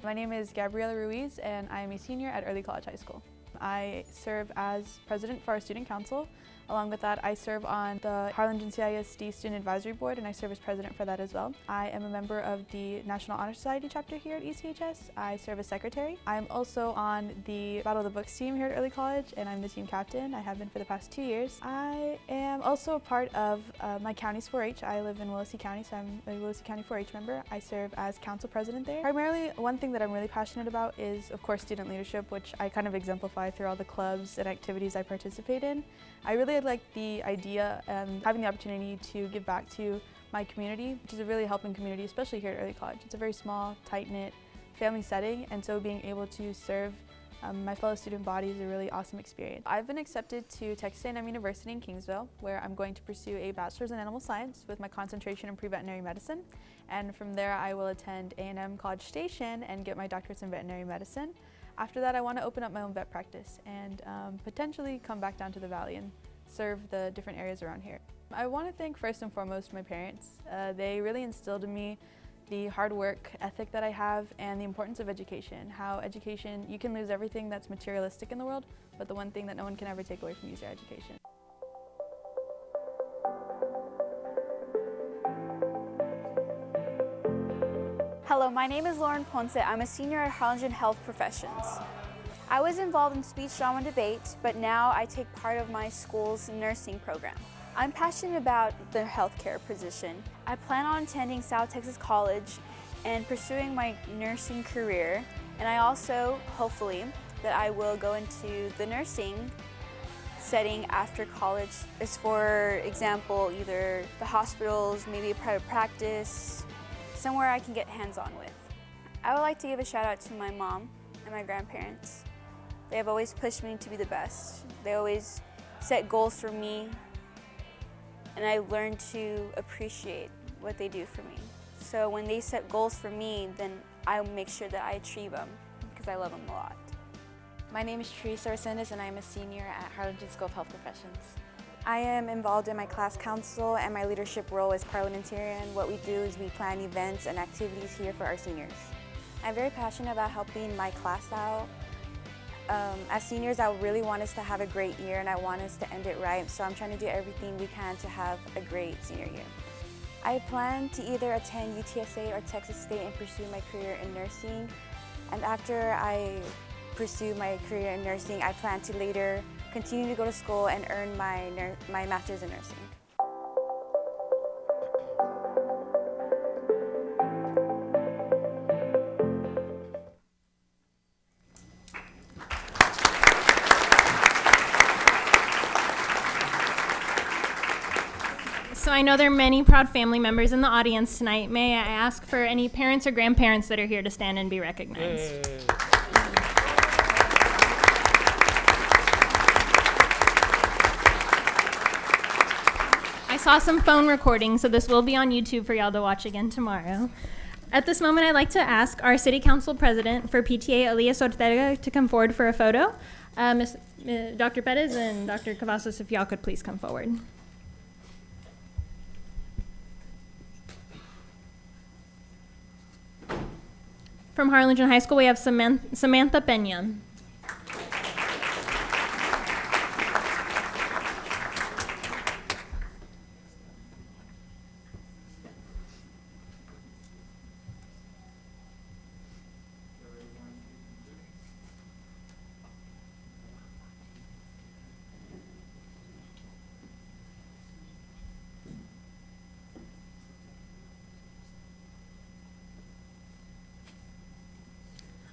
My name is Gabriela Ruiz, and I am a senior at Early College High School. I serve as president for our student council. Along with that, I serve on the Harlingen CISD Student Advisory Board, and I serve as president for that as well. I am a member of the National Honor Society chapter here at ECHS. I serve as secretary. I'm also on the Battle of the Books team here at Early College, and I'm the team captain. I have been for the past 2 years. I am also a part of my county's 4-H. I live in Willacy County, so I'm a Willacy County 4-H member. I serve as council president there. Primarily, one thing that I'm really passionate about is, of course, student leadership, which I kind of exemplify through all the clubs and activities I participate in. I really like the idea and having the opportunity to give back to my community, which is a really helping community, especially here at Early College. It's a very small, tight-knit family setting, and so being able to serve my fellow student body is a really awesome experience. I've been accepted to Texas A&M University in Kingsville, where I'm going to pursue a bachelor's in animal science with my concentration in pre-veterinary medicine. And from there, I will attend A&M College Station and get my doctorates in veterinary medicine. After that, I want to open up my own vet practice and potentially come back down to the Valley and serve the different areas around here. I want to thank first and foremost my parents. They really instilled in me the hard work ethic that I have and the importance of education. How education, you can lose everything that's materialistic in the world, but the one thing that no one can ever take away from you is your education. Hello, my name is Lauren Ponce. I'm a senior at Harlingen Health Professions. I was involved in speech, drama, and debate, but now I take part of my school's nursing program. I'm passionate about the healthcare position. I plan on attending South Texas College and pursuing my nursing career, and I also, hopefully, that I will go into the nursing setting after college. As for example, either the hospitals, maybe a private practice, somewhere I can get hands-on with. I would like to give a shout out to my mom and my grandparents. They have always pushed me to be the best. They always set goals for me, and I learned to appreciate what they do for me. So when they set goals for me, then I make sure that I achieve them because I love them a lot. My name is Teresa Arsendes, and I am a senior at Harlingen School of Health Professions. I am involved in my class council, and my leadership role is parliamentarian. What we do is we plan events and activities here for our seniors. I'm very passionate about helping my class out. As seniors, I really want us to have a great year, and I want us to end it right, so I'm trying to do everything we can to have a great senior year. I plan to either attend UTSA or Texas State and pursue my career in nursing, and after I pursue my career in nursing, I plan to later continue to go to school and earn my master's in nursing. So I know there are many proud family members in the audience tonight. May I ask for any parents or grandparents that are here to stand and be recognized? Yay. I saw some phone recordings, so this will be on YouTube for y'all to watch again tomorrow. At this moment, I'd like to ask our City Council President for PTA, Elias Ortega, to come forward for a photo. Dr. Perez and Dr. Cavazos, if y'all could please come forward. From Harlingen High School, we have Samantha Pena.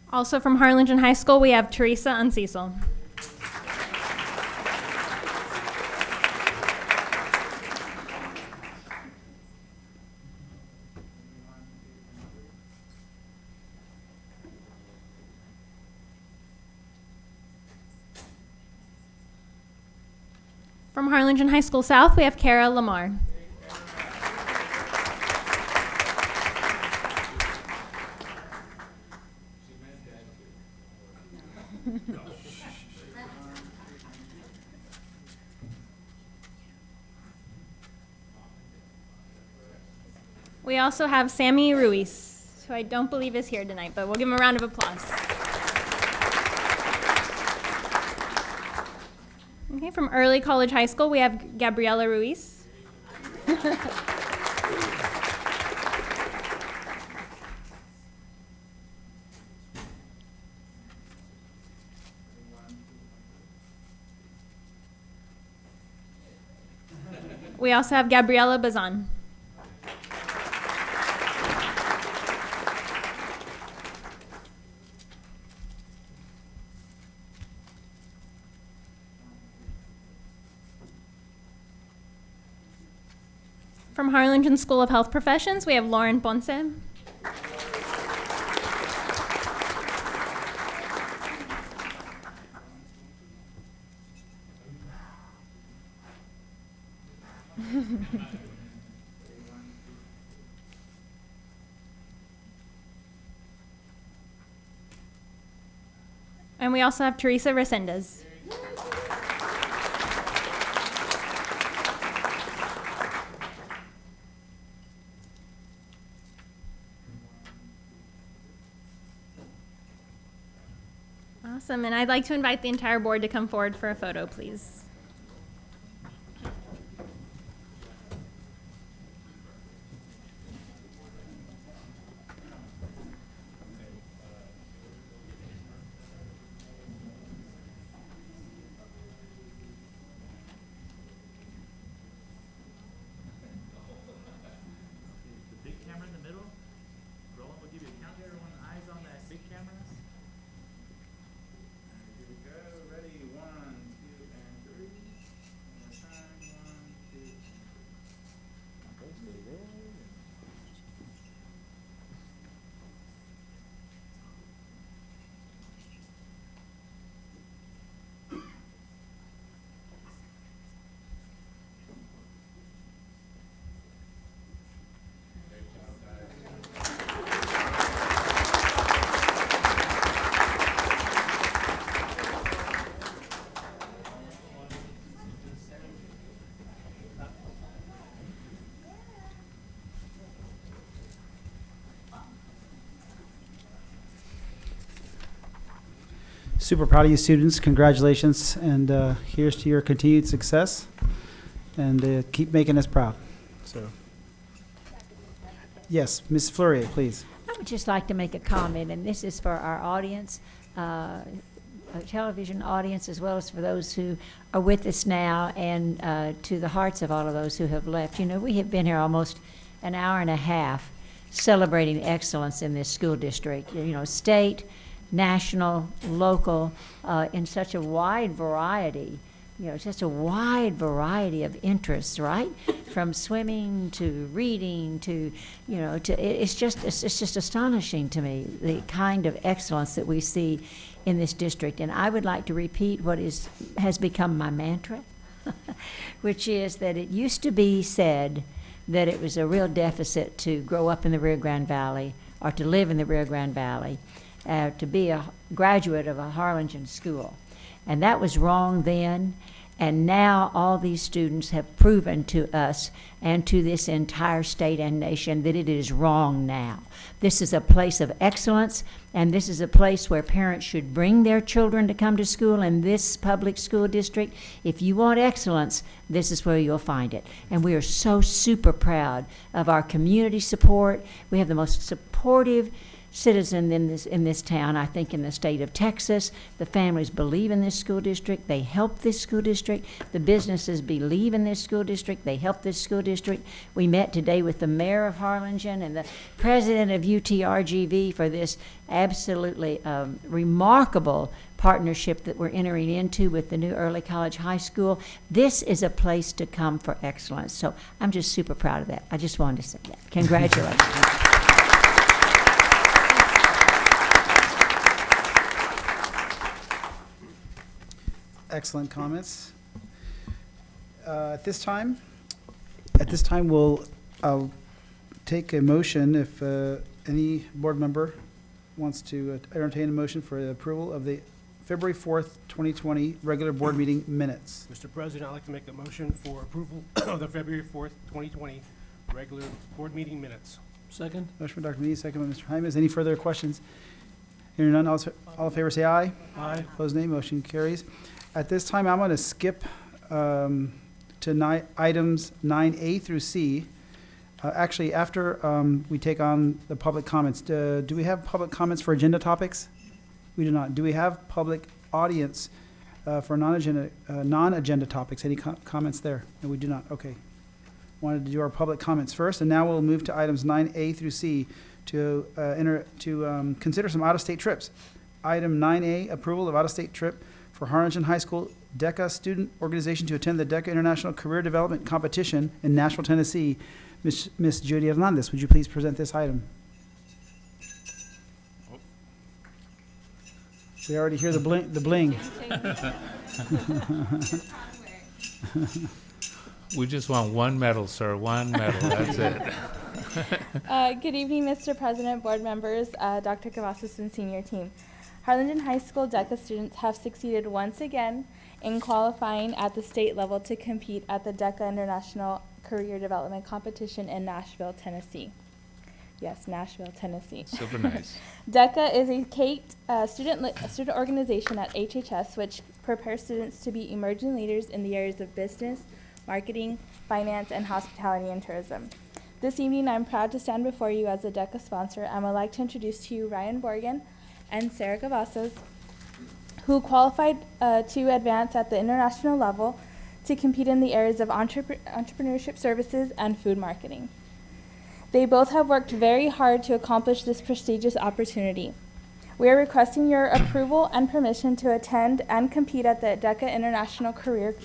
Also from Harlingen High School, we have Teresa Uncecil. From Harlingen High School South, we have Kara Lamar. We also have Sammy Ruiz, who I don't believe is here tonight, but we'll give him a round of applause. Okay, from Early College High School, we have Gabriela Ruiz. We also have Gabriela Bazan. From Harlingen School of Health Professions, we have Lauren Ponce. And we also have Teresa Resendez. Awesome, and I'd like to invite the entire board to come forward for a photo, please. The big camera in the middle. Roland will give you a count. Everyone, eyes on that big camera. Here we go. Ready? 1, 2, and 3. One more time. 1, 2. Okay, stay there. Super proud of you students. Congratulations. And here's to your continued success. And keep making us proud. So, yes, Ms. Fleury, please. I would just like to make a comment, and this is for our audience, television audience, as well as for those who are with us now, and to the hearts of all of those who have left. You know, we have been here almost an hour and a half celebrating excellence in this school district. You know, state, national, local, in such a wide variety, you know, just a wide variety of interests, right? From swimming to reading to, you know, it's just astonishing to me, the kind of excellence that we see in this district. And I would like to repeat what has become my mantra, which is that it used to be said that it was a real deficit to grow up in the Rio Grande Valley or to live in the Rio Grande Valley, to be a graduate of a Harlingen school. And that was wrong then, and now all these students have proven to us and to this entire state and nation that it is wrong now. This is a place of excellence, and this is a place where parents should bring their children to come to school in this public school district. If you want excellence, this is where you'll find it. And we are so super proud of our community support. We have the most supportive citizen in this town, I think, in the state of Texas. The families believe in this school district. They help this school district. The businesses believe in this school district. They help this school district. We met today with the mayor of Harlingen and the president of UTRGV for this absolutely remarkable partnership that we're entering into with the new Early College High School. This is a place to come for excellence. So I'm just super proud of that. I just wanted to say that. Congratulations. Excellent comments. At this time, we'll take a motion if any board member wants to entertain a motion for the approval of the February 4th, 2020 regular board meeting minutes. Mr. President, I'd like to make a motion for approval of the February 4th, 2020 regular board meeting minutes. Second. Motion by Dr. Moniz, second by Mr. Hymas. Any further questions? Hearing none, all in favor say aye. Aye. Opposed, nay. Motion carries. At this time, I'm going to skip to items 9A through C. Actually, after we take on the public comments, do we have public comments for agenda topics? We do not. Do we have public audience for non-agenda topics? Any comments there? No, we do not. Okay. Wanted to do our public comments first, and now we'll move to items 9A through C to consider some out-of-state trips. Item 9A, approval of out-of-state trip for Harlingen High School DECA student organization to attend the DECA International Career Development Competition in Nashville, Tennessee. Miss Judy Hernandez, would you please present this item? We already hear the bling. We just want one medal, sir. One medal. That's it. Good evening, Mr. President, board members, Dr. Cavazos, and senior team. Harlingen High School DECA students have succeeded once again in qualifying at the state level to compete at the DECA International Career Development Competition in Nashville, Tennessee. Yes, Nashville, Tennessee. Super nice. DECA is a student organization at HHS which prepares students to be emerging leaders in the areas of business, marketing, finance, and hospitality and tourism. This evening, I'm proud to stand before you as a DECA sponsor, and would like to introduce to you Ryan Borgen and Sarah Cavazos, who qualified to advance at the international level to compete in the areas of entrepreneurship services and food marketing. They both have worked very hard to accomplish this prestigious opportunity. We are requesting your approval and permission to attend and compete at the DECA International Career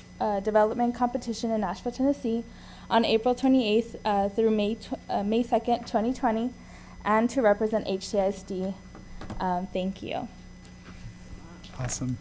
Development Competition in Nashville, Tennessee on April 28th through May 2nd, 2020, and to represent HCISD. Thank you. Awesome.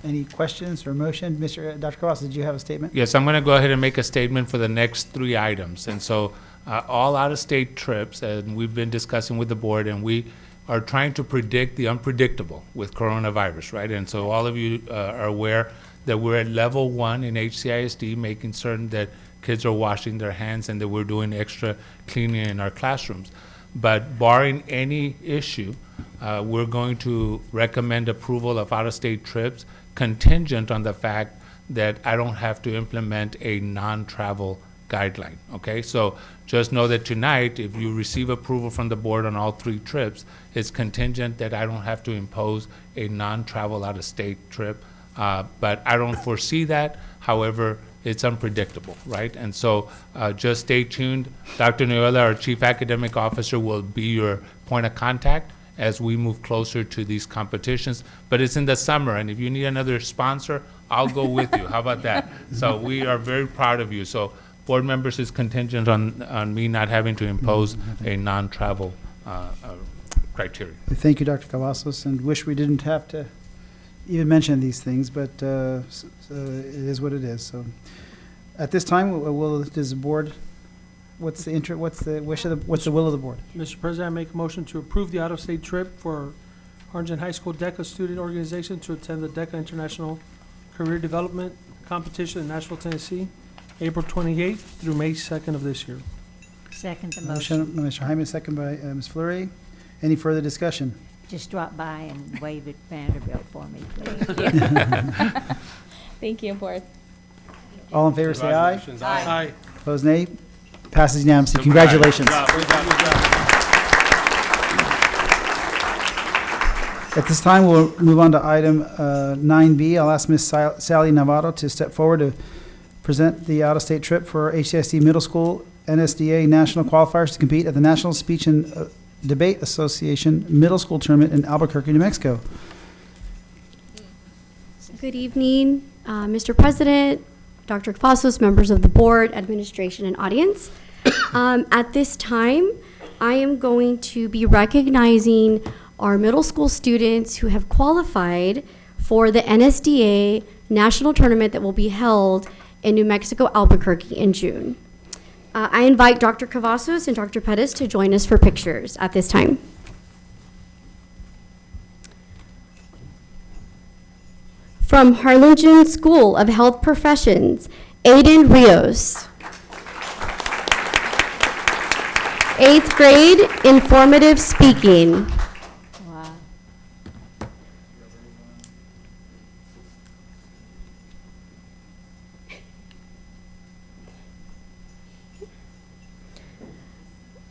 Any questions or motion? Dr. Cavazos, did you have a statement? Yes, I'm going to go ahead and make a statement for the next 3 items. And so all out-of-state trips, and we've been discussing with the board, and we are trying to predict the unpredictable with coronavirus, right? And so all of you are aware that we're at level 1 in HCISD, making certain that kids are washing their hands and that we're doing extra cleaning in our classrooms. But barring any issue, we're going to recommend approval of out-of-state trips contingent on the fact that I don't have to implement a non-travel guideline, okay? So just know that tonight, if you receive approval from the board on all 3 trips, it's contingent that I don't have to impose a non-travel out-of-state trip. But I don't foresee that. However, it's unpredictable, right? And so just stay tuned. Dr. Noela, our Chief Academic Officer, will be your point of contact as we move closer to these competitions. But it's in the summer, and if you need another sponsor, I'll go with you. How about that? So we are very proud of you. So board members is contingent on me not having to impose a non-travel criteria. Thank you, Dr. Cavazos, and wish we didn't have to even mention these things, but it is what it is. So at this time, does the board, what's the will of the board? Mr. President, I make a motion to approve the out-of-state trip for Harlingen High School DECA student organization to attend the DECA International Career Development Competition in Nashville, Tennessee, April 28th through May 2nd of this year. Second the Motion by Mr. Hymas, second by Ms. Fleury. Any further discussion? Just drop by and wave at Vanderbilt for me, please. Thank you, board. All in favor, say aye. Congratulations. Aye. Opposed, nay. Passes unanimously. Congratulations. Good job. At this time, we'll move on to item 9B. I'll ask Ms. Sally Navarro to step forward to present the out-of-state trip for HCSD Middle School NSDA National Qualifiers to compete at the National Speech and Debate Association Middle School Tournament in Albuquerque, New Mexico. Good evening, Mr. President, Dr. Cavazos, members of the board, administration, and audience. At this time, I am going to be recognizing our middle school students who have qualified for the NSDA National Tournament that will be held in New Mexico, Albuquerque in June. I invite Dr. Cavazos and Dr. Pettis to join us for pictures at this time. From Harlingen School of Health Professions, Aiden Rios. 8th grade, informative speaking. Wow.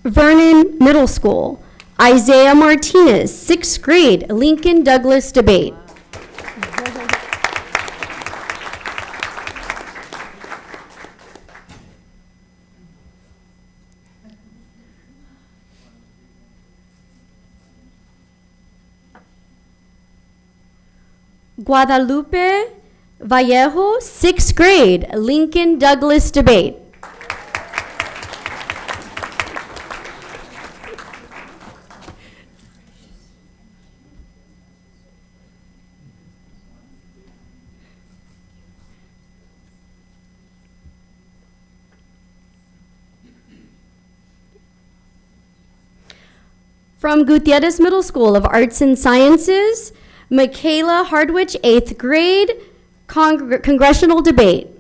Vernon Middle School, Isaiah Martinez, 6th grade, Lincoln Douglas debate. Guadalupe Vallejo, 6th grade, Lincoln Douglas debate. From Gutierrez Middle School of Arts and Sciences, Michaela Hardwich, 8th grade, congressional debate.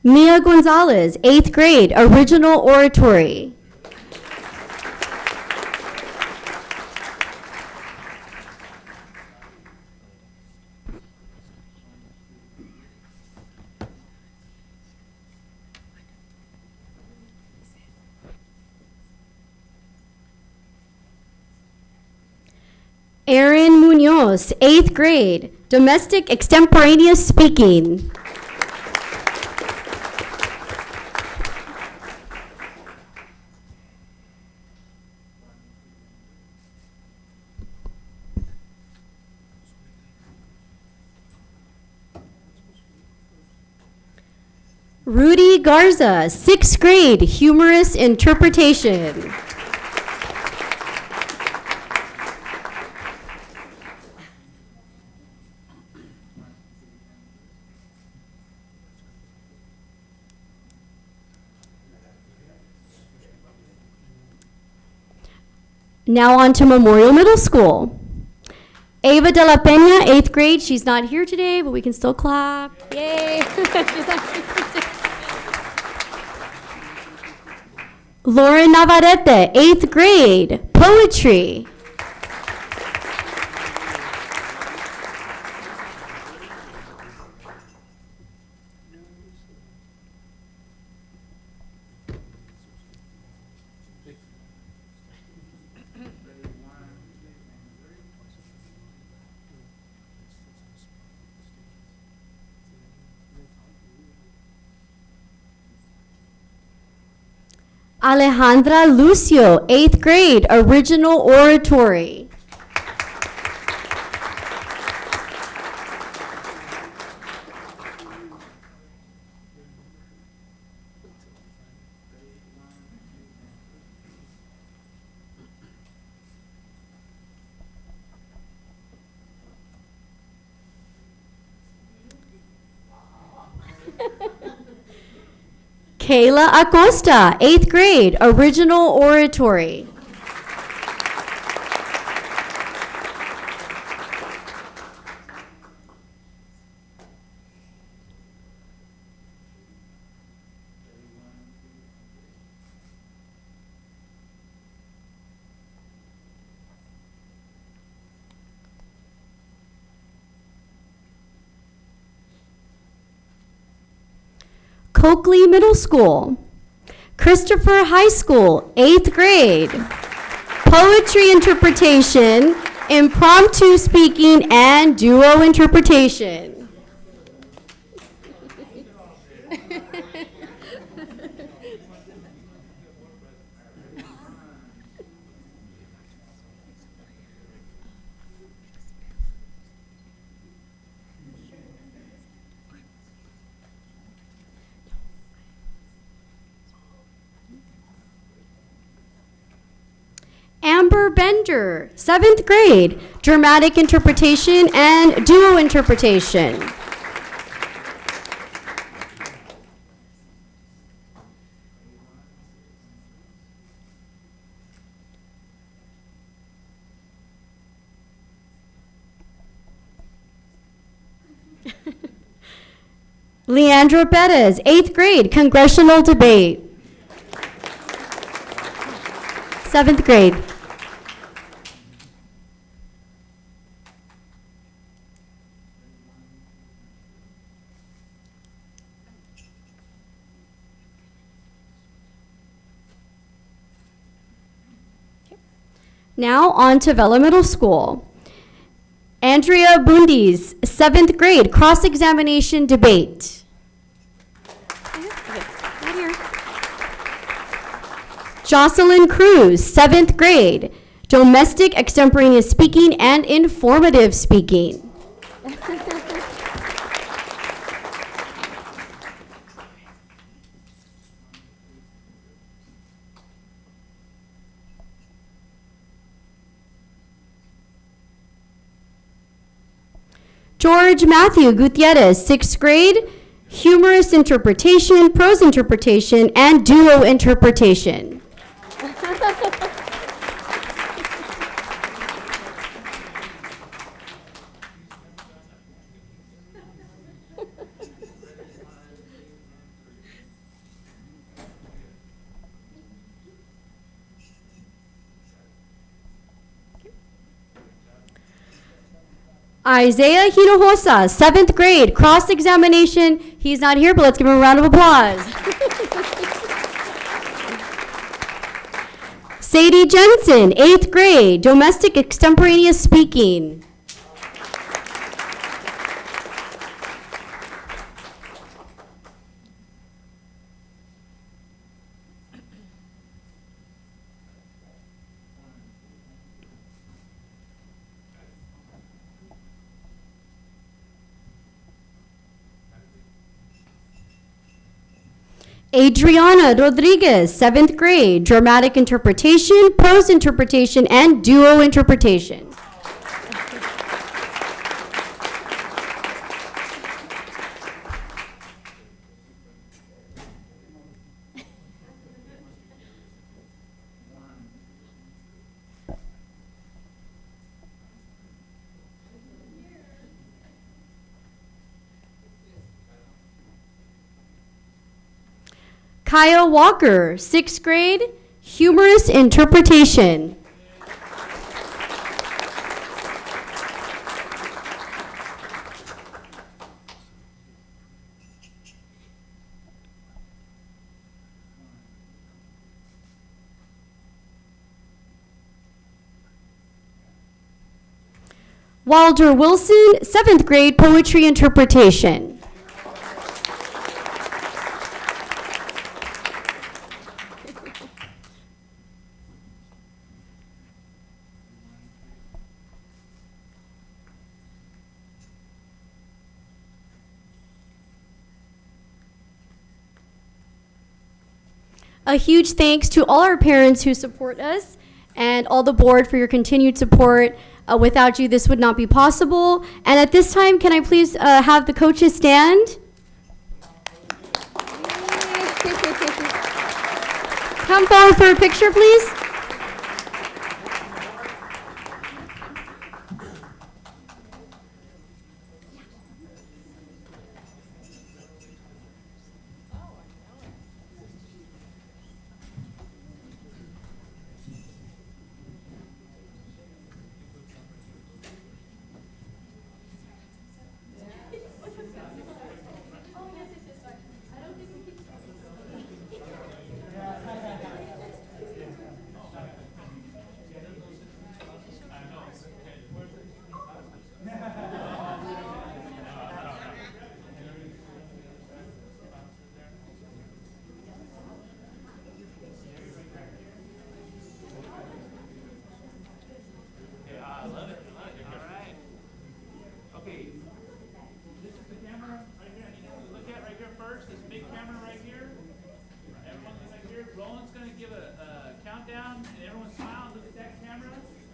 Mia Gonzalez, 8th grade, original oratory. Erin Munoz, 8th grade, domestic extemporaneous speaking. Rudy Garza, 6th grade, humorous interpretation. Now on to Memorial Middle School. Ava de la Peña, 8th grade. She's not here today, but we can still clap. Yay! Lauren Navarrete, 8th grade, poetry. Alejandra Lucio, 8th grade, original oratory. Kayla Acosta, 8th grade, original oratory. Coakley Middle School, Christopher High School, 8th grade, poetry interpretation, impromptu speaking, and duo interpretation. Amber Bender, 7th grade, dramatic interpretation and duo interpretation. Leandra Bettis, 8th grade, congressional debate. 7th grade. Now on to Vela Middle School. Andrea Bundes, 7th grade, cross-examination debate. Jocelyn Cruz, 7th grade, domestic extemporaneous speaking and informative speaking. George Matthew Gutierrez, 6th grade, humorous interpretation, prose interpretation, and duo interpretation. Isaiah Hinojosa, 7th grade, cross-examination. He's not here, but let's give him a round of applause. Sadie Jensen, 8th grade, domestic extemporaneous speaking. Adriana Rodriguez, 7th grade, dramatic interpretation, prose interpretation, and duo interpretation. Kyle Walker, 6th grade, humorous interpretation. Walter Wilson, 7th grade, poetry interpretation. A huge thanks to all our parents who support us and all the board for your continued support. Without you, this would not be possible. And at this time, can I please have the coaches stand? Come forward for a picture, please.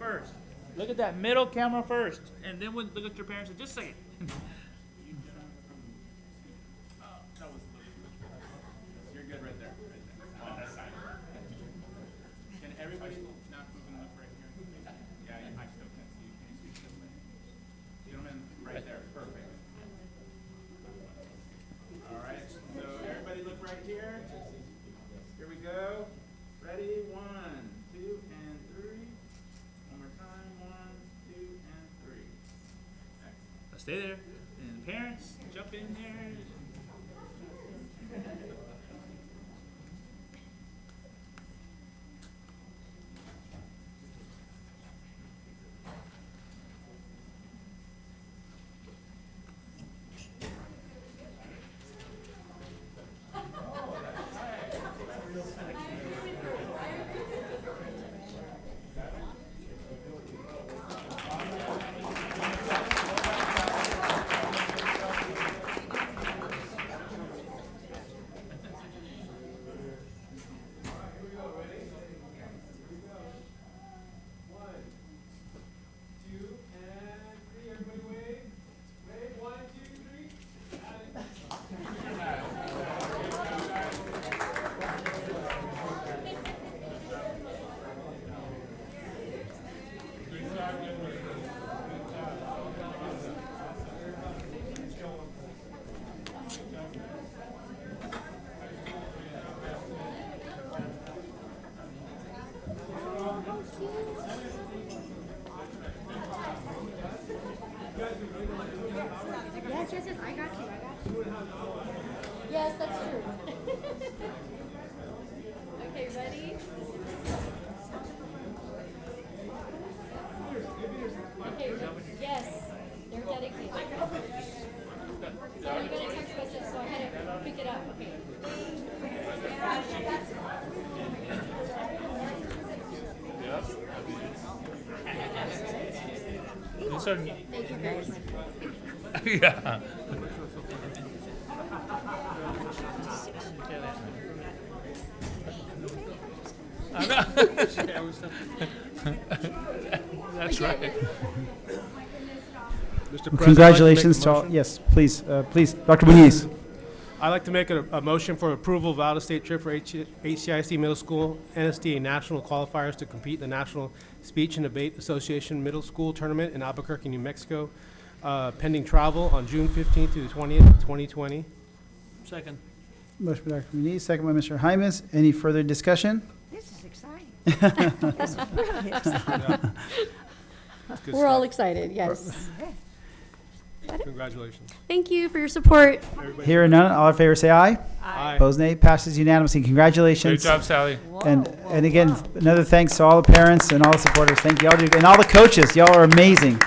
first. Look at that middle camera first, and then we'll look at your parents in just a second. You're good right there. On that side. Can everybody not move and look right here? Yeah, I still can't see you. Can you see this way? Gentlemen, right there. Perfect. All right. So everybody look right here. Here we go. Ready? 1, 2, and 3. One more time. 1, 2, and 3. Excellent. Stay there. And parents, jump in there. Yes, I got you. Yes, that's true. Okay, ready? Okay, yes, they're dedicated. Sorry, you're gonna text message, so I had to pick it up. Okay. Thank you, guys. Yeah. That's right. Mr. President, Congratulations to I'd like all. Yes, please, please, Dr. Moniz. I'd like to make a motion for approval of out-of-state trip for HCIC Middle School NSDA National Qualifiers to compete in the National Speech and Debate Association Middle School Tournament in Albuquerque, New Mexico, pending travel on June 15th through the 20th, 2020. Second. Motion by Dr. Moniz, second by Mr. Hymas. Any further discussion? This is exciting. This is really exciting. We're all excited, yes. Congratulations. Thank you for your support. Hearing none, all in favor say aye. Aye. Opposed, nay. Passes unanimously. Congratulations. Great job, Sally. And again, another thanks to all the parents and all the supporters. Thank you all, and all the coaches. Y'all are amazing.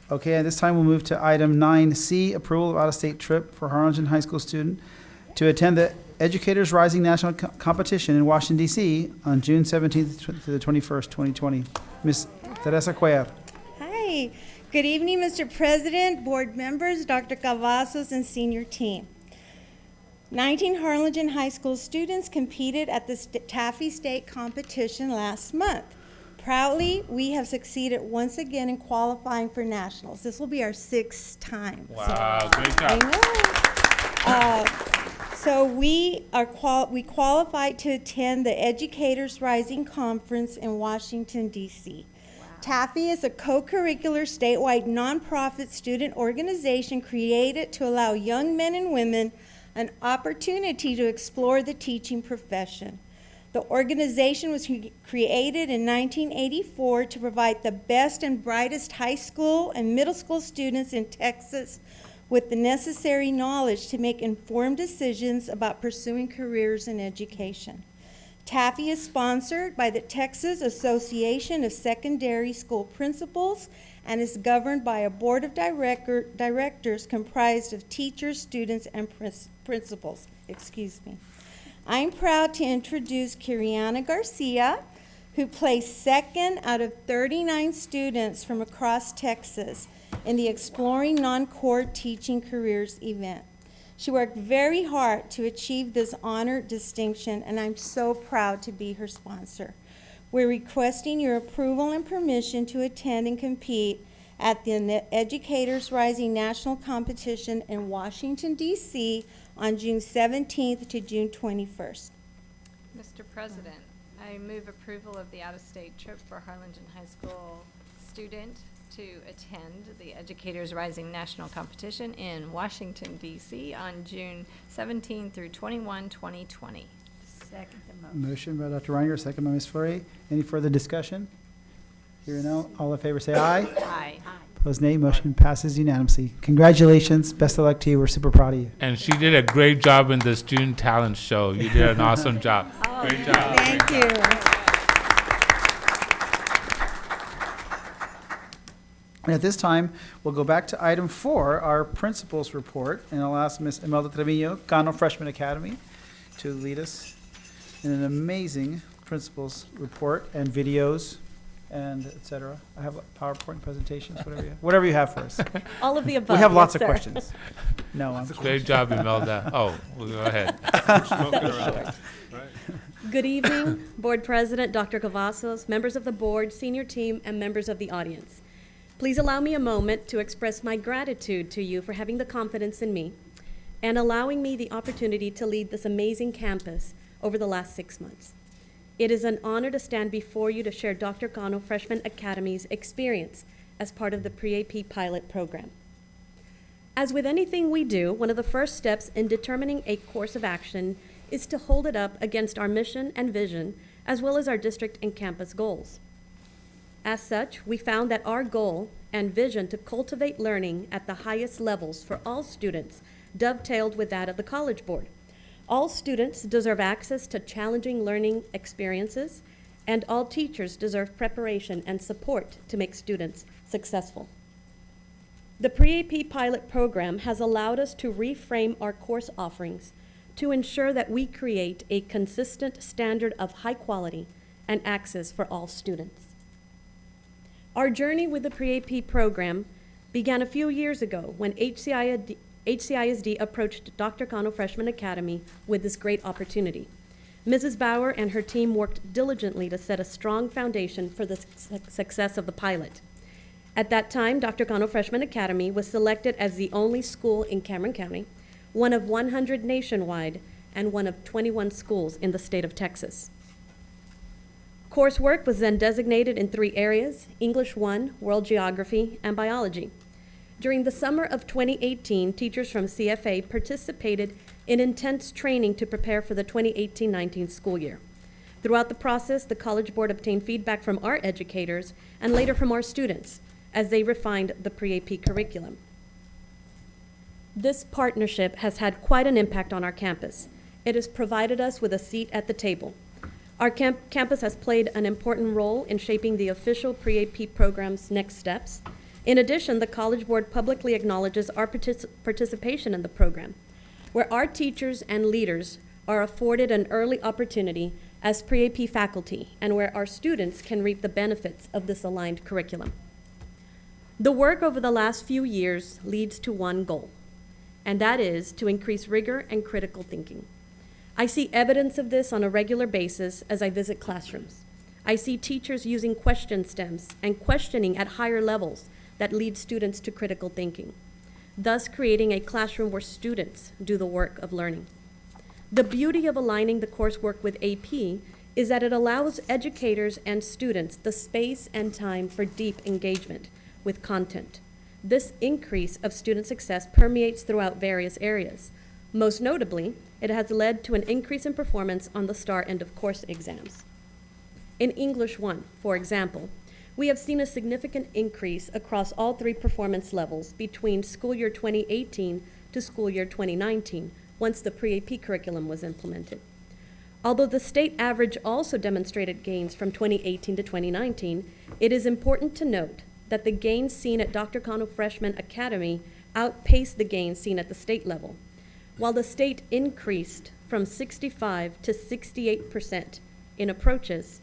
Okay, at this time we'll move to item 9C, approval of out-of-state trip for Harlingen High School student to attend the Educators Rising National Competition in Washington, D.C. on June 17th to the 21st, 2020. Ms. Teresa Cuellar. Hi. Good evening, Mr. President, board members, Dr. Cavazos, and senior team. 19 Harlingen High School students competed at the Taffy State competition last month. Proudly, we have succeeded once again in qualifying for nationals. This will be our 6th time. Wow, great job. I know. So we qualified to attend the Educators Rising Conference in Washington, D.C. Taffy is a co-curricular statewide nonprofit student organization created to allow young men and women an opportunity to explore the teaching profession. The organization was created in 1984 to provide the best and brightest high school and middle school students in Texas with the necessary knowledge to make informed decisions about pursuing careers in education. Taffy is sponsored by the Texas Association of Secondary School Principals and is governed by a board of directors comprised of teachers, students, and principals. I'm proud to introduce Kiriana Garcia, who placed 2nd out of 39 students from across Texas in the Exploring Non-Core Teaching Careers event. She worked very hard to achieve this honor distinction, and I'm so proud to be her sponsor. We're requesting your approval and permission to attend and compete at the Educators Rising National Competition in Washington, D.C. on June 17th to June 21st. Mr. President, I move approval of the out-of-state trip for Harlingen High School student to attend the Educators Rising National Competition in Washington, D.C. on June 17 through 21, 2020. Second the motion. Motion by Dr. Reiniger, second by Ms. Fleury. Any further discussion? Here now, all in favor say aye. Aye. Opposed, nay. Motion passes unanimously. Congratulations. Best of luck to you. We're super proud of you. And she did a great job in the student talent show. You did an awesome job. Great job. Thank you. And at this time, we'll go back to item 4, our principal's report, and I'll ask Ms. Imelda Trevino, Cano Freshman Academy, to lead us in an amazing principal's report and videos and et cetera. I have PowerPoint presentations, whatever you have for us. All of the above. We have lots yes, of sir. questions. No, I'm Great job, Imelda. Oh, well, go ahead. Good evening, Board President Dr. Cavazos, members of the board, senior team, and members of the audience. Please allow me a moment to express my gratitude to you for having the confidence in me and allowing me the opportunity to lead this amazing campus over the last 6 months. It is an honor to stand before you to share Dr. Cano Freshman Academy's experience as part of the Pre-AP pilot program. As with anything we do, one of the first steps in determining a course of action is to hold it up against our mission and vision, as well as our district and campus goals. As such, we found that our goal and vision to cultivate learning at the highest levels for all students dovetailed with that of the College Board. All students deserve access to challenging learning experiences, and all teachers deserve preparation and support to make students successful. The Pre-AP pilot program has allowed us to reframe our course offerings to ensure that we create a consistent standard of high quality and access for all students. Our journey with the Pre-AP program began a few years ago when HCISD approached Dr. Cano Freshman Academy with this great opportunity. Mrs. Bauer and her team worked diligently to set a strong foundation for the success of the pilot. At that time, Dr. Cano Freshman Academy was selected as the only school in Cameron County, one of 100 nationwide, and one of 21 schools in the state of Texas. Coursework was then designated in 3 areas: English 1, World Geography, and Biology. During the summer of 2018, teachers from CFA participated in intense training to prepare for the 2018-19 school year. Throughout the process, the College Board obtained feedback from our educators and later from our students as they refined the Pre-AP curriculum. This partnership has had quite an impact on our campus. It has provided us with a seat at the table. Our campus has played an important role in shaping the official Pre-AP program's next steps. In addition, the College Board publicly acknowledges our participation in the program, where our teachers and leaders are afforded an early opportunity as Pre-AP faculty and where our students can reap the benefits of this aligned curriculum. The work over the last few years leads to one goal, and that is to increase rigor and critical thinking. I see evidence of this on a regular basis as I visit classrooms. I see teachers using question stems and questioning at higher levels that lead students to critical thinking, thus creating a classroom where students do the work of learning. The beauty of aligning the coursework with AP is that it allows educators and students the space and time for deep engagement with content. This increase of student success permeates throughout various areas. Most notably, it has led to an increase in performance on the STAR end of course exams. In English 1, for example, we have seen a significant increase across all 3 performance levels between school year 2018 to school year 2019, once the Pre-AP curriculum was implemented. Although the state average also demonstrated gains from 2018 to 2019, it is important to note that the gains seen at Dr. Cano Freshman Academy outpaced the gains seen at the state level. While the state increased from 65 to 68% in approaches,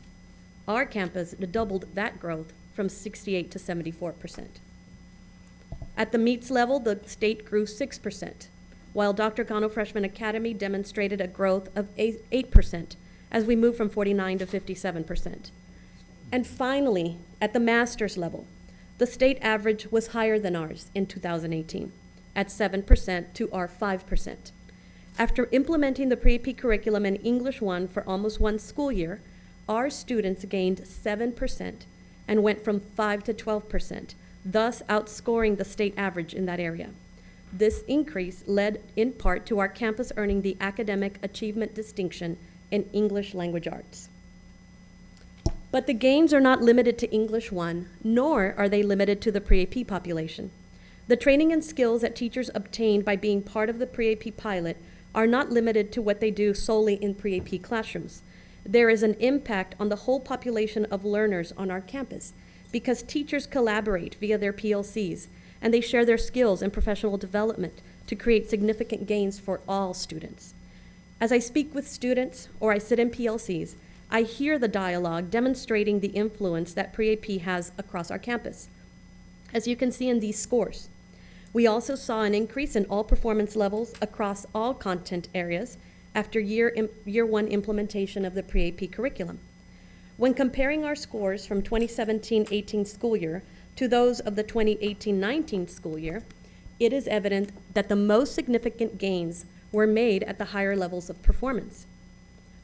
our campus doubled that growth from 68 to 74%. At the meets level, the state grew 6%, while Dr. Cano Freshman Academy demonstrated a growth of 8% as we moved from 49 to 57%. And finally, at the master's level, the state average was higher than ours in 2018, at 7% to our 5%. After implementing the pre-AP curriculum in English 1 for almost one school year, our students gained 7% and went from 5 to 12%, thus outscoring the state average in that area. This increase led in part to our campus earning the Academic Achievement Distinction in English Language Arts. But the gains are not limited to English 1, nor are they limited to the pre-AP population. The training and skills that teachers obtained by being part of the pre-AP pilot are not limited to what they do solely in pre-AP classrooms. There is an impact on the whole population of learners on our campus because teachers collaborate via their PLCs and they share their skills and professional development to create significant gains for all students. As I speak with students or I sit in PLCs, I hear the dialogue demonstrating the influence that pre-AP has across our campus. As you can see in these scores, we also saw an increase in all performance levels across all content areas after year one implementation of the pre-AP curriculum. When comparing our scores from 2017-18 school year to those of the 2018-19 school year, it is evident that the most significant gains were made at the higher levels of performance.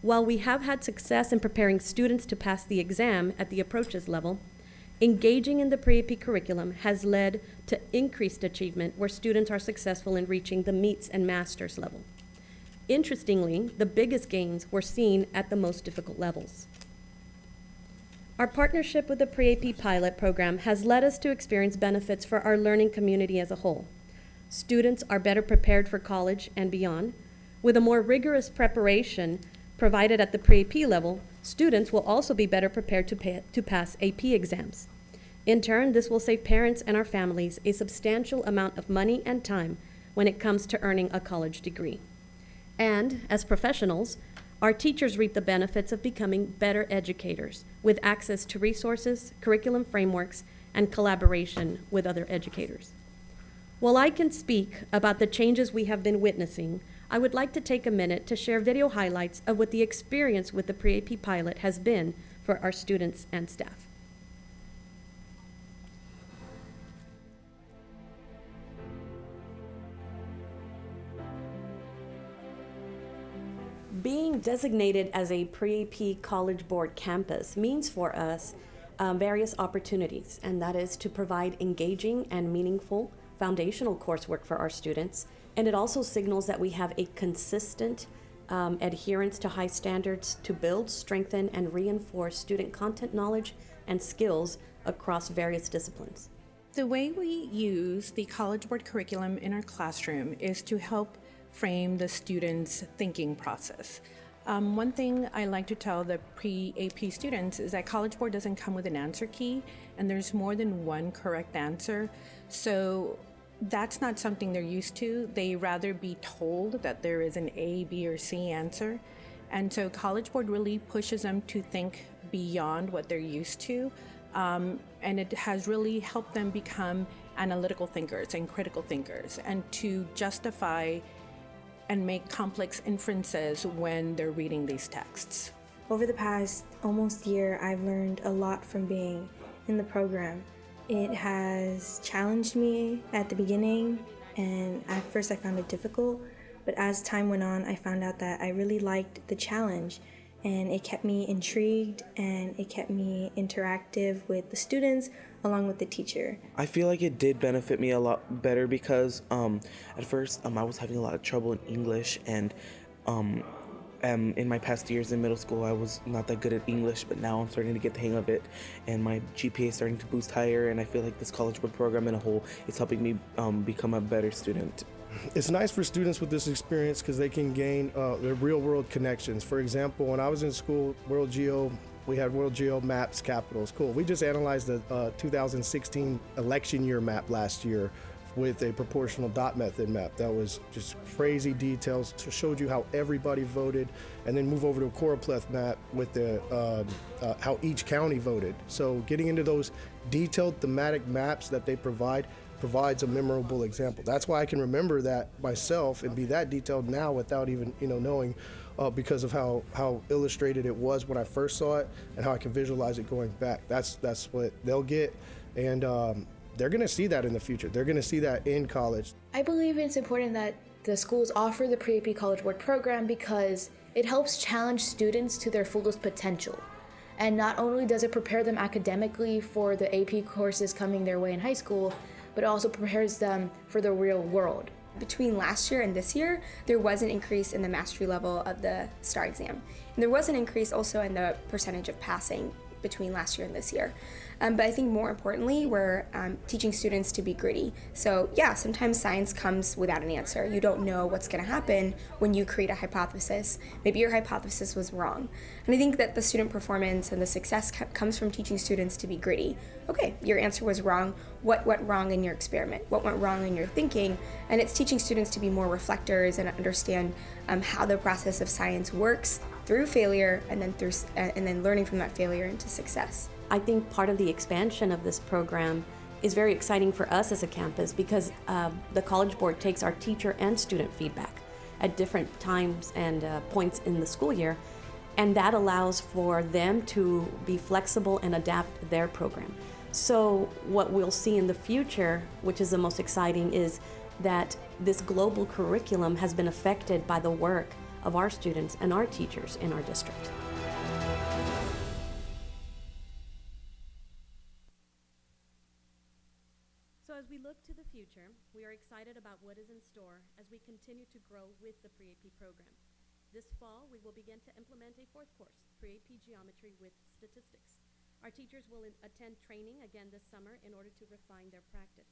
While we have had success in preparing students to pass the exam at the approaches level, engaging in the pre-AP curriculum has led to increased achievement where students are successful in reaching the meets and masters level. Interestingly, the biggest gains were seen at the most difficult levels. Our partnership with the pre-AP pilot program has led us to experience benefits for our learning community as a whole. Students are better prepared for college and beyond. With a more rigorous preparation provided at the pre-AP level, students will also be better prepared to pass AP exams. In turn, this will save parents and our families a substantial amount of money and time when it comes to earning a college degree. And as professionals, our teachers reap the benefits of becoming better educators with access to resources, curriculum frameworks, and collaboration with other educators. While I can speak about the changes we have been witnessing, I would like to take a minute to share video highlights of what the experience with the pre-AP pilot has been for our students and staff. Being designated as a pre-AP College Board campus means for us various opportunities, and that is to provide engaging and meaningful foundational coursework for our students, and it also signals that we have a consistent adherence to high standards to build, strengthen, and reinforce student content knowledge and skills across various disciplines. The way we use the College Board curriculum in our classroom is to help frame the students' thinking process. One thing I like to tell the pre-AP students is that College Board doesn't come with an answer key, and there's more than one correct answer. So that's not something they're used to. They rather be told that there is an A, B, or C answer. And so College Board really pushes them to think beyond what they're used to. And it has really helped them become analytical thinkers and critical thinkers, and to justify and make complex inferences when they're reading these texts. Over the past almost year, I've learned a lot from being in the program. It has challenged me at the beginning, and at first I found it difficult, but as time went on, I found out that I really liked the challenge, and it kept me intrigued, and it kept me interactive with the students along with the teacher. I feel like it did benefit me a lot better because at first I was having a lot of trouble in English, and in my past years in middle school I was not that good at English, but now I'm starting to get the hang of it, and my GPA is starting to boost higher, and I feel like this College Board program in a whole is helping me become a better student. It's nice for students with this experience because they can gain their real-world connections. For example, when I was in school, we had World Geo maps, capitals. Cool. We just analyzed the 2016 election year map last year with a proportional dot method map. That was just crazy details. Showed you how everybody voted, and then move over to a choropleth map with the how each county voted. So getting into those detailed thematic maps that they provides a memorable example. That's why I can remember that myself and be that detailed now without even knowing because of how illustrated it was when I first saw it and how I can visualize it going back. That's what they'll get, and they're going to see that in the future. They're going to see that in college. I believe it's important that the schools offer the Pre-AP College Board program because it helps challenge students to their fullest potential. And not only does it prepare them academically for the AP courses coming their way in high school, but it also prepares them for the real world. Between last year and this year, there was an increase in the mastery level of the STAR exam. And there was an increase also in the percentage of passing between last year and this year. But I think more importantly, we're teaching students to be gritty. So yeah, sometimes science comes without an answer. You don't know what's going to happen when you create a hypothesis. Maybe your hypothesis was wrong. And I think that the student performance and the success comes from teaching students to be gritty. Okay, your answer was wrong. What went wrong in your experiment? What went wrong in your thinking? And it's teaching students to be more reflectors and understand how the process of science works through failure and then learning from that failure into success. I think part of the expansion of this program is very exciting for us as a campus because the College Board takes our teacher and student feedback at different times and points in the school year, and that allows for them to be flexible and adapt their program. So what we'll see in the future, which is the most exciting, is that this global curriculum has been affected by the work of our students and our teachers in our district. So as we look to the future, we are excited about what is in store as we continue to grow with the Pre-AP program. This fall, we will begin to implement a fourth course, Pre-AP Geometry with Statistics. Our teachers will attend training again this summer in order to refine their practice.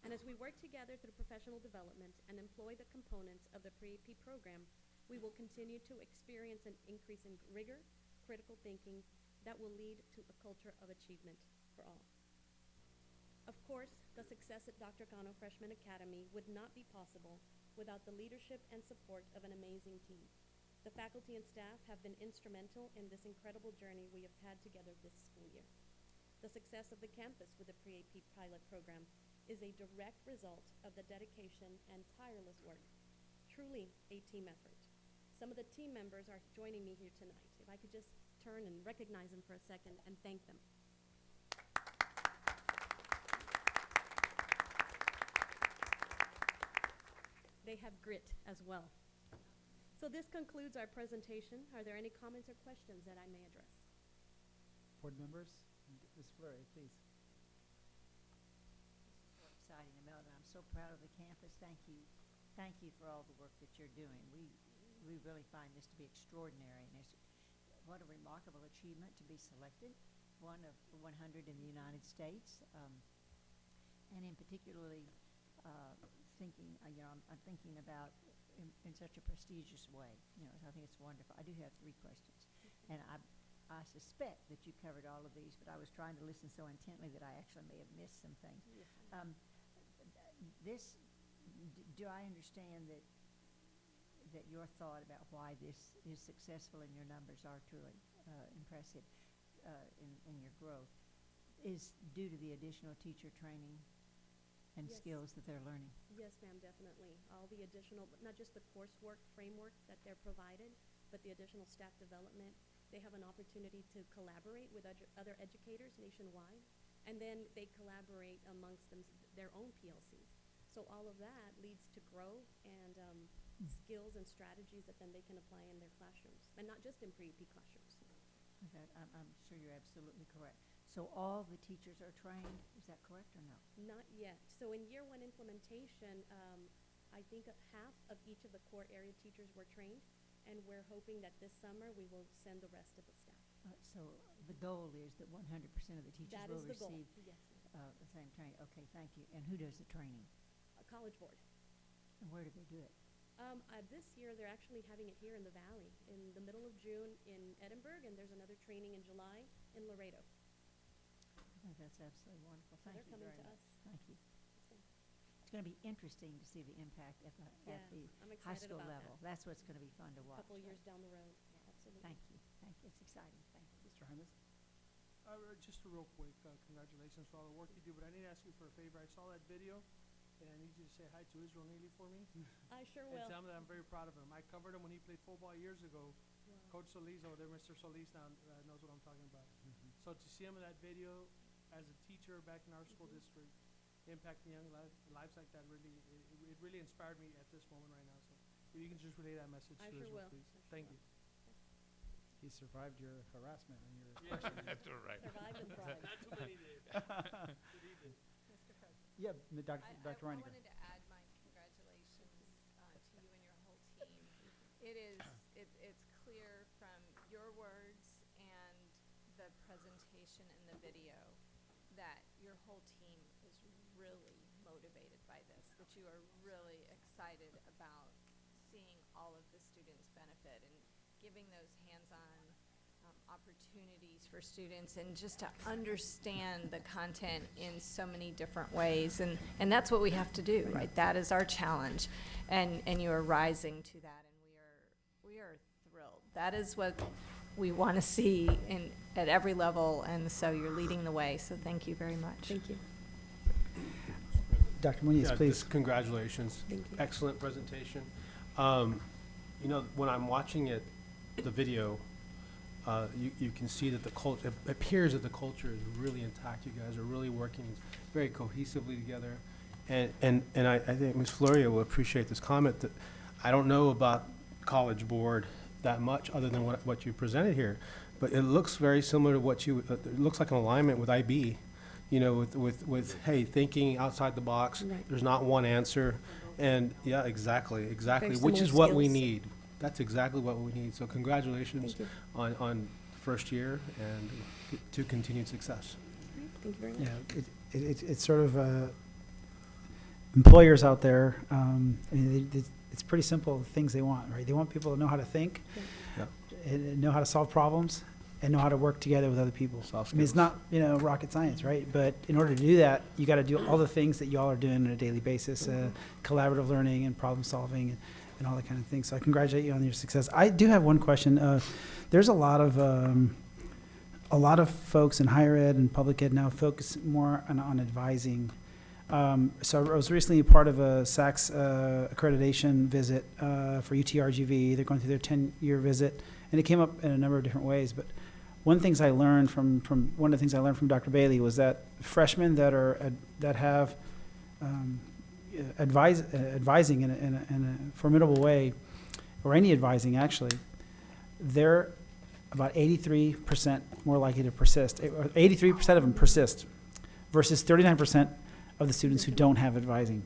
And as we work together through professional development and employ the components of the Pre-AP program, we will continue to experience an increase in rigor, critical thinking that will lead to a culture of achievement for all. Of course, the success at Dr. Cano Freshman Academy would not be possible without the leadership and support of an amazing team. The faculty and staff have been instrumental in this incredible journey we have had together this school year. The success of the campus with the Pre-AP pilot program is a direct result of the dedication and tireless work. Truly a team effort. Some of the team members are joining me here tonight. If I could just turn and recognize them for a second and thank them. They have grit as well. So this concludes our presentation. Are there any comments or questions that I may address? Board members, Ms. Fleury, please. So exciting, Imelda. I'm so proud of the campus. Thank you. Thank you for all the work that you're doing. We really find this to be extraordinary, and what a remarkable achievement to be selected, one of 100 in the United States, and in particularly thinking, I'm thinking about in such a prestigious way. I think it's wonderful. I do have 3 questions, and I suspect that you covered all of these, but I was trying to listen so intently that I actually may have missed some things. Do I understand that your thought about why this is successful and your numbers are truly impressive in your growth is due to the additional teacher training and skills that they're learning? Yes, ma'am, definitely. All the additional, not just the coursework framework that they're provided, but the additional staff development. They have an opportunity to collaborate with other educators nationwide, and then they collaborate amongst their own PLCs. So all of that leads to growth and skills and strategies that then they can apply in their classrooms, and not just in pre-AP classrooms. Okay, I'm sure you're absolutely correct. So all the teachers are trained, is that correct or no? Not yet. So in year 1 implementation, I think half of each of the core area teachers were trained, and we're hoping that this summer we will send the rest of the staff. So the goal is that 100% of the teachers will receive the same training. Okay, thank you. And who does the training? A College Board. And where do they do it? This year they're actually having it here in the Valley, in the middle of June in Edinburgh, and there's another training in July in Laredo. I think that's absolutely wonderful. So Thank you coming very to much. us. Thank you. It's going to be interesting to see the impact at the I'm high excited school about level. that. That's what's going to be fun to watch. A couple years down the road. Absolutely. Thank you. Thank you. It's exciting. Thank you. Mr. Hymas? Just a real quick, congratulations for all the work you do, but I need to ask you for a favor. I saw that video And I need you to say hi to Israel Neely for me. I sure And will. tell him that I'm very proud of him. I covered him when he played football years ago. Coach Solis over there, Mr. Solis now knows what I'm talking about. So to see him in that video as a teacher back in our school district, impacting young lives like that, it really inspired me at this moment right now. So if you can just relay that message I to sure Israel, will. please. Thank you. He survived your harassment and your Yeah. questioning. That's all right. Survived and thrived. Not too many did. Good evening. Mr. President. Yeah, Dr. I Reiniger. wanted to add my congratulations to you and your whole team. It's clear from your words and the presentation in the video that your whole team is really motivated by this, that you are really excited about seeing all of the students benefit and giving those hands-on opportunities for students and just to understand the content in so many different ways. And that's what we have to do, right? That is our challenge. And you are rising to that, and we are thrilled. That is what we want to see at every level, and so you're leading the way. So thank you very much. Thank you. Dr. Moniz, Yeah, please. Congratulations. Thank you. Excellent presentation. You know, when I'm watching it, the video, you can see that it appears that the culture is really intact. You guys are really working very cohesively together. And I think Ms. Floria will appreciate this comment that I don't know about College Board that much other than what you presented here, but it looks very similar to what it looks like an alignment with IB, you know, with hey, thinking outside the box. Right. There's not one answer. And yeah, exactly, Very which is similar what we skills. need. That's exactly what we need. So congratulations Thank on first year and to continued success. Thank you very much. Yeah, it's sort of employers out there. It's pretty simple the things they want, right? They want people to know how to think, Yeah. and know how to solve problems, and know how to work together with other people. Soft I mean, it's skills. not rocket science, right? But in order to do that, you got to do all the things that y'all are doing on a daily basis, collaborative learning and problem solving and all that kind of thing. So I congratulate you on your success. I do have one question. There's a lot of folks in higher ed and public ed now focus more on advising. So I was recently a part of a SACS accreditation visit for UTRGV. They're going through their 10-year visit, and it came up in a number of different ways. But one of the things I learned from Dr. Bailey was that freshmen that have advising in a formidable way, or any advising actually, they're about 83% more likely to persist. 83% of them persist, versus 39% of the students who don't have advising.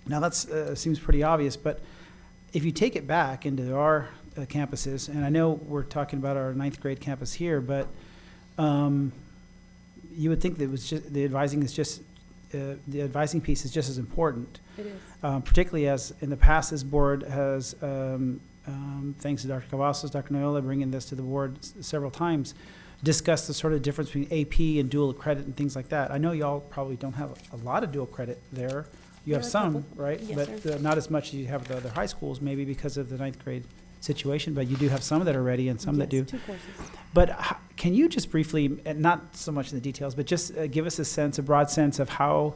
Now that seems pretty obvious, but if you take it back into our campuses, and I know we're talking about our 9th grade campus here, but you would think that it was just the advising piece is just as important. It is. Particularly as in the past, this board has, thanks to Dr. Cavazos, Dr. Noyola bringing this to the board several times, discussed the sort of difference between AP and dual credit and things like that. I know y'all probably don't have a lot of dual credit there. You have Yeah, a some, couple. right? Yes, But sir. not as much as you have the other high schools, maybe because of the 9th grade situation, but you do have some that are ready and some that do. Yes, 2 courses. But can you just briefly, and not so much in the details, but just give us a broad sense of how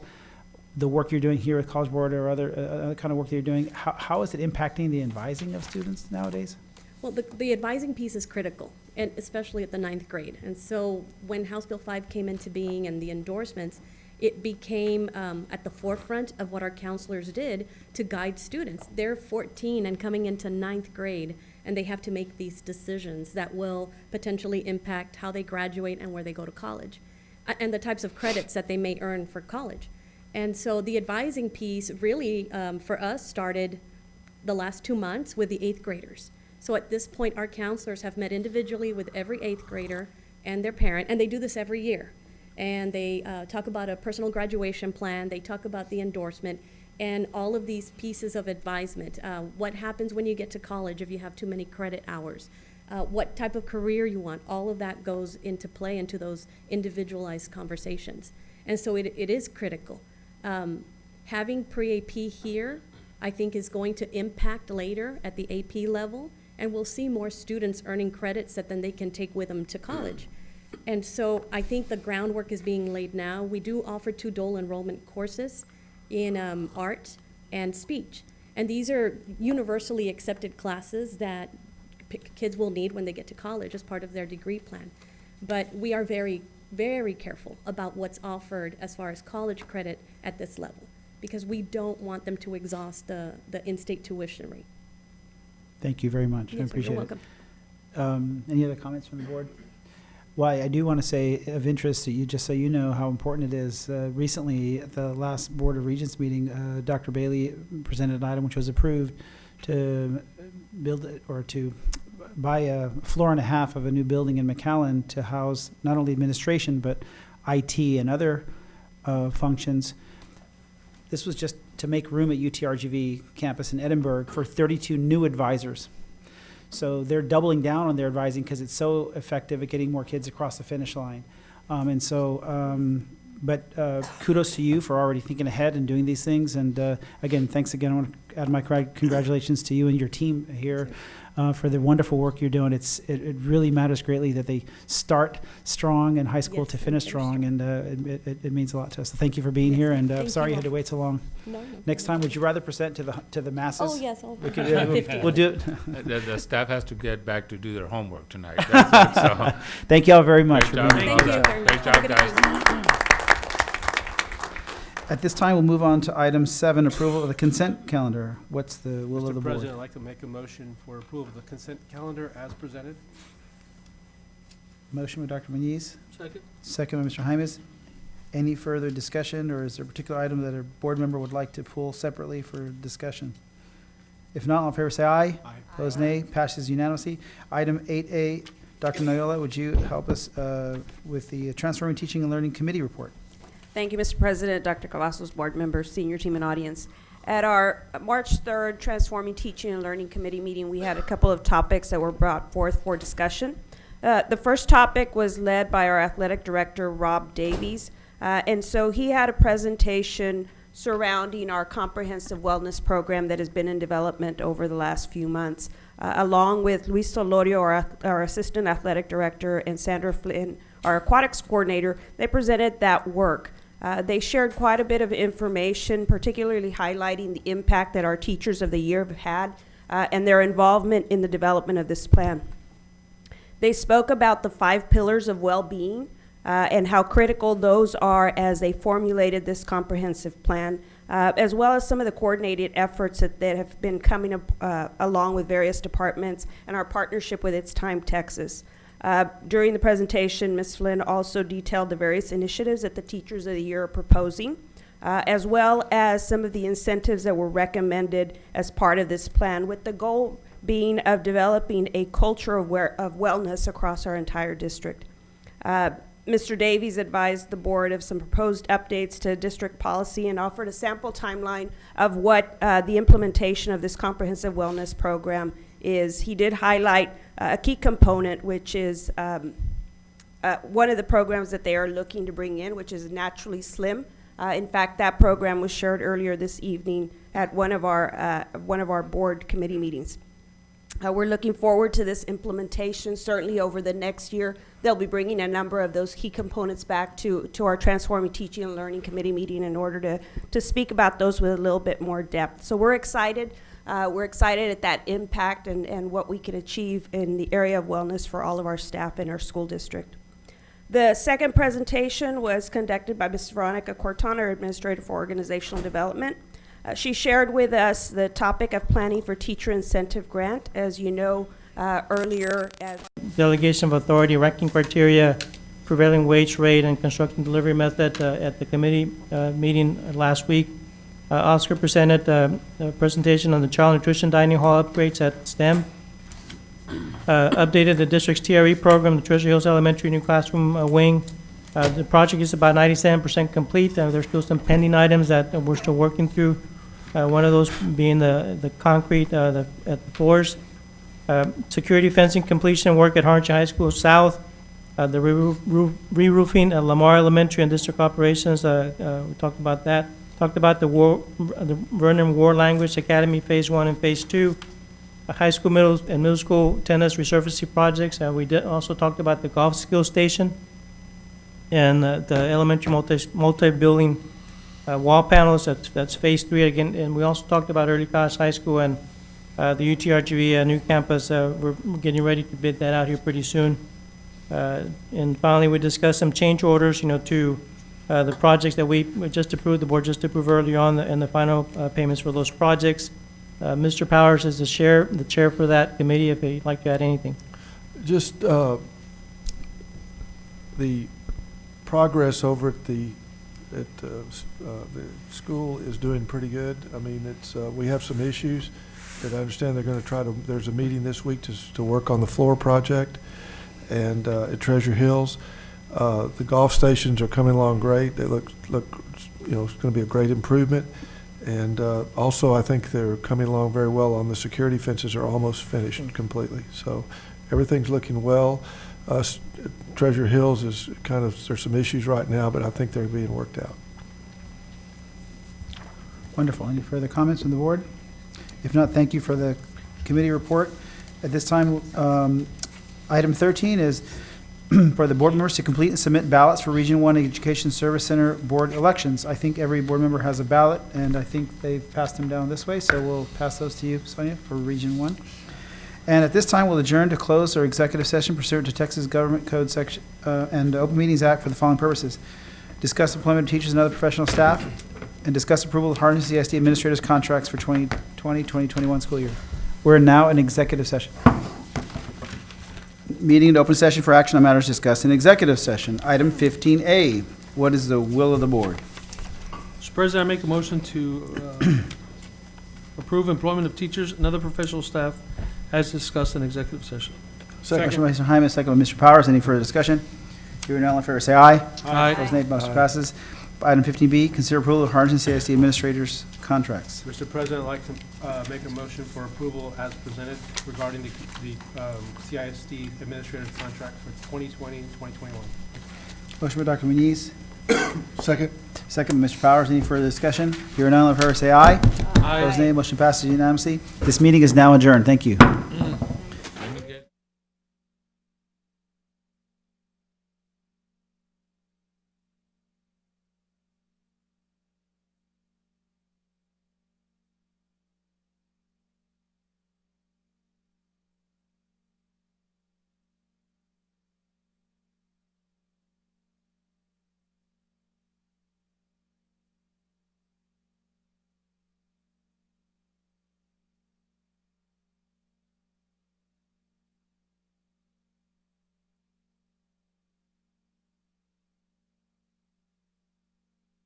the work you're doing here at College Board or other kind of work that you're doing, how is it impacting the advising of students nowadays? Well, the advising piece is critical, and especially at the 9th grade. And so when House Bill 5 came into being and the endorsements, it became at the forefront of what our counselors did to guide students. They're 14 and coming into 9th grade, and they have to make these decisions that will potentially impact how they graduate and where they go to college, and the types of credits that they may earn for college. And so the advising piece really, for us, started the last 2 months with the 8th graders. So at this point, our counselors have met individually with every 8th grader and their parent, and they do this every year. And they talk about a personal graduation plan, they talk about the endorsement, and all of these pieces of advisement. What happens when you get to college if you have too many credit hours? What type of career you want? All of that goes into play into those individualized conversations. And so it is critical. Having pre-AP here, I think, is going to impact later at the AP level, and we'll see more students earning credits that then they can take with them to college. And so I think the groundwork is being laid now. We do offer 2 dual enrollment courses. in art and speech. And these are universally accepted classes that kids will need when they get to college as part of their degree plan. But we are very, very careful about what's offered as far as college credit at this level, because we don't want them to exhaust the in-state tuition rate. Thank you very much. Yes, I appreciate you're welcome. Any other comments from the board? Well, I do want to say of interest to you, just so you know how important it is. Recently, at the last Board of Regents meeting, Dr. Bailey presented an item which was approved to build or to buy a floor and a half of a new building in McAllen to house not only administration but IT and other functions. This was just to make room at UTRGV campus in Edinburgh for 32 new advisors. So they're doubling down on their advising because it's so effective at getting more kids across the finish line. But kudos to you for already thinking ahead and doing these things. And again, thanks again. I want to add my congratulations to you and your team here for the wonderful work you're doing. It really matters greatly that they start strong in high school to finish strong, and it means a lot to us. So thank you for being here, and I'm sorry you had to wait so long. No, Next time, would you rather present to the masses? Oh, yes. We could, we'll do it. The staff has to get back to do their homework tonight. That's it, so. Thank you all very much. Great job. Thank you very much. Great job, guys. At this time, we'll move on to item 7, approval of the consent calendar. What's the will of the Mr. board? President, I'd like to make a motion for approval of the consent calendar as presented. Motion by Dr. Moniz, Second. second by Mr. Hymas. Any further discussion, or is there a particular item that a board member would like to pull separately for discussion? If not, all in favor say aye. Aye. Opposed, nay. Passes unanimously. Item 8A, Dr. Noyola, would you help us with the Transforming Teaching and Learning Committee report? Thank you, Mr. President, Dr. Cavazos, board members, senior team, and audience. At our March 3rd Transforming Teaching and Learning Committee meeting, we had a couple of topics that were brought forth for discussion. The first topic was led by our athletic director, Rob Davies. And so he had a presentation surrounding our comprehensive wellness program that has been in development over the last few months, along with Luis Solorio, our assistant athletic director, and Sandra Flynn, our aquatics coordinator. They presented that work. They shared quite a bit of information, particularly highlighting the impact that our Teachers of the Year have had and their involvement in the development of this plan. They spoke about the 5 pillars of well-being and how critical those are as they formulated this comprehensive plan, as well as some of the coordinated efforts that have been coming up along with various departments and our partnership with It's Time Texas. During the presentation, Ms. Flynn also detailed the various initiatives that the Teachers of the Year are proposing, as well as some of the incentives that were recommended as part of this plan, with the goal being of developing a culture of wellness across our entire district. Mr. Davies advised the board of some proposed updates to district policy and offered a sample timeline of what the implementation of this comprehensive wellness program is. He did highlight a key component, which is one of the programs that they are looking to bring in, which is Naturally Slim. In fact, that program was shared earlier this evening at one of our board committee meetings. We're looking forward to this implementation. Certainly over the next year, they'll be bringing a number of those key components back to our Transforming Teaching and Learning Committee meeting in order to speak about those with a little bit more depth. So we're excited. We're excited at that impact and what we can achieve in the area of wellness for all of our staff in our school district. The second presentation was conducted by Ms. Veronica Cortana, our Administrator for Organizational Development. She shared with us the topic of planning for teacher incentive grant. As you know, earlier, delegation of authority, ranking criteria, prevailing wage rate, and construction delivery method at the committee meeting last week. Oscar presented a presentation on the child nutrition dining hall upgrades at STEM. Updated the district's TRE program, the Treasure Hills Elementary new classroom wing. The project is about 97% complete. There's still some pending items that we're still working through. One of those being the concrete at the floors. Security fencing completion work at Harlingen High School South. The re-roofing at Lamar Elementary and district operations. We talked about that. Talked about the Vernon War Language Academy Phase 1 and Phase 2. High school, middle school tennis resurfacing projects. We did also talked about the golf skill station and the elementary multi-building wall panels. That's phase 3 again. And we also talked about Early College High School and the UTRGV new campus. We're getting ready to bid that out here pretty soon. And finally, we discussed some change orders, to the projects that we just approved, the board just approved earlier on, and the final payments for those projects. Mr. Powers is the chair for that committee, if he'd like to add anything. Just the progress over at the school is doing pretty good. I mean, it's we have some issues that I understand they're going to try to. There's a meeting this week to work on the floor project, and at Treasure Hills, the golf stations are coming along great. They look it's going to be a great improvement. And also, I think they're coming along very well on the security fences are almost finished completely. So everything's looking well. Treasure Hills is there's some issues right now, but I think they're being worked out. Wonderful. Any further comments from the board? If not, thank you for the committee report. At this time, item 13 is for the board members to complete and submit ballots for Region 1 Education Service Center board elections. I think every board member has a ballot, and I think they've passed them down this way, so we'll pass those to you, Sonia, for Region 1. And at this time, we'll adjourn to close our executive session pursuant to Texas Government Code section and Open Meetings Act for the following purposes: discuss employment of teachers and other professional staff, and discuss approval of Harlingen CSD administrators' contracts for 2020-2021 school year. We're now in executive session. Meeting in open session for action on matters discussed in executive session. Item 15A. What is the will of the board? Mr. President, I make a motion to approve employment of teachers and other professional staff as discussed in executive session. Motion by Mr. Hymas, second by Mr. Powers. Any further discussion? Hearing none, all in favor say aye. Aye. Opposed, nay. Motion passes. Item 15B, consider approval of Harlingen CISD administrators' contracts. Mr. President, I'd like to make a motion for approval as presented regarding the CISD administrative contract for 2020 and 2021. Motion by Dr. Moniz. Second. Second by Mr. Powers. Any further discussion? Hearing none, all in favor say aye. Aye. Opposed, nay. Motion passes unanimously. This meeting is now adjourned. Thank you.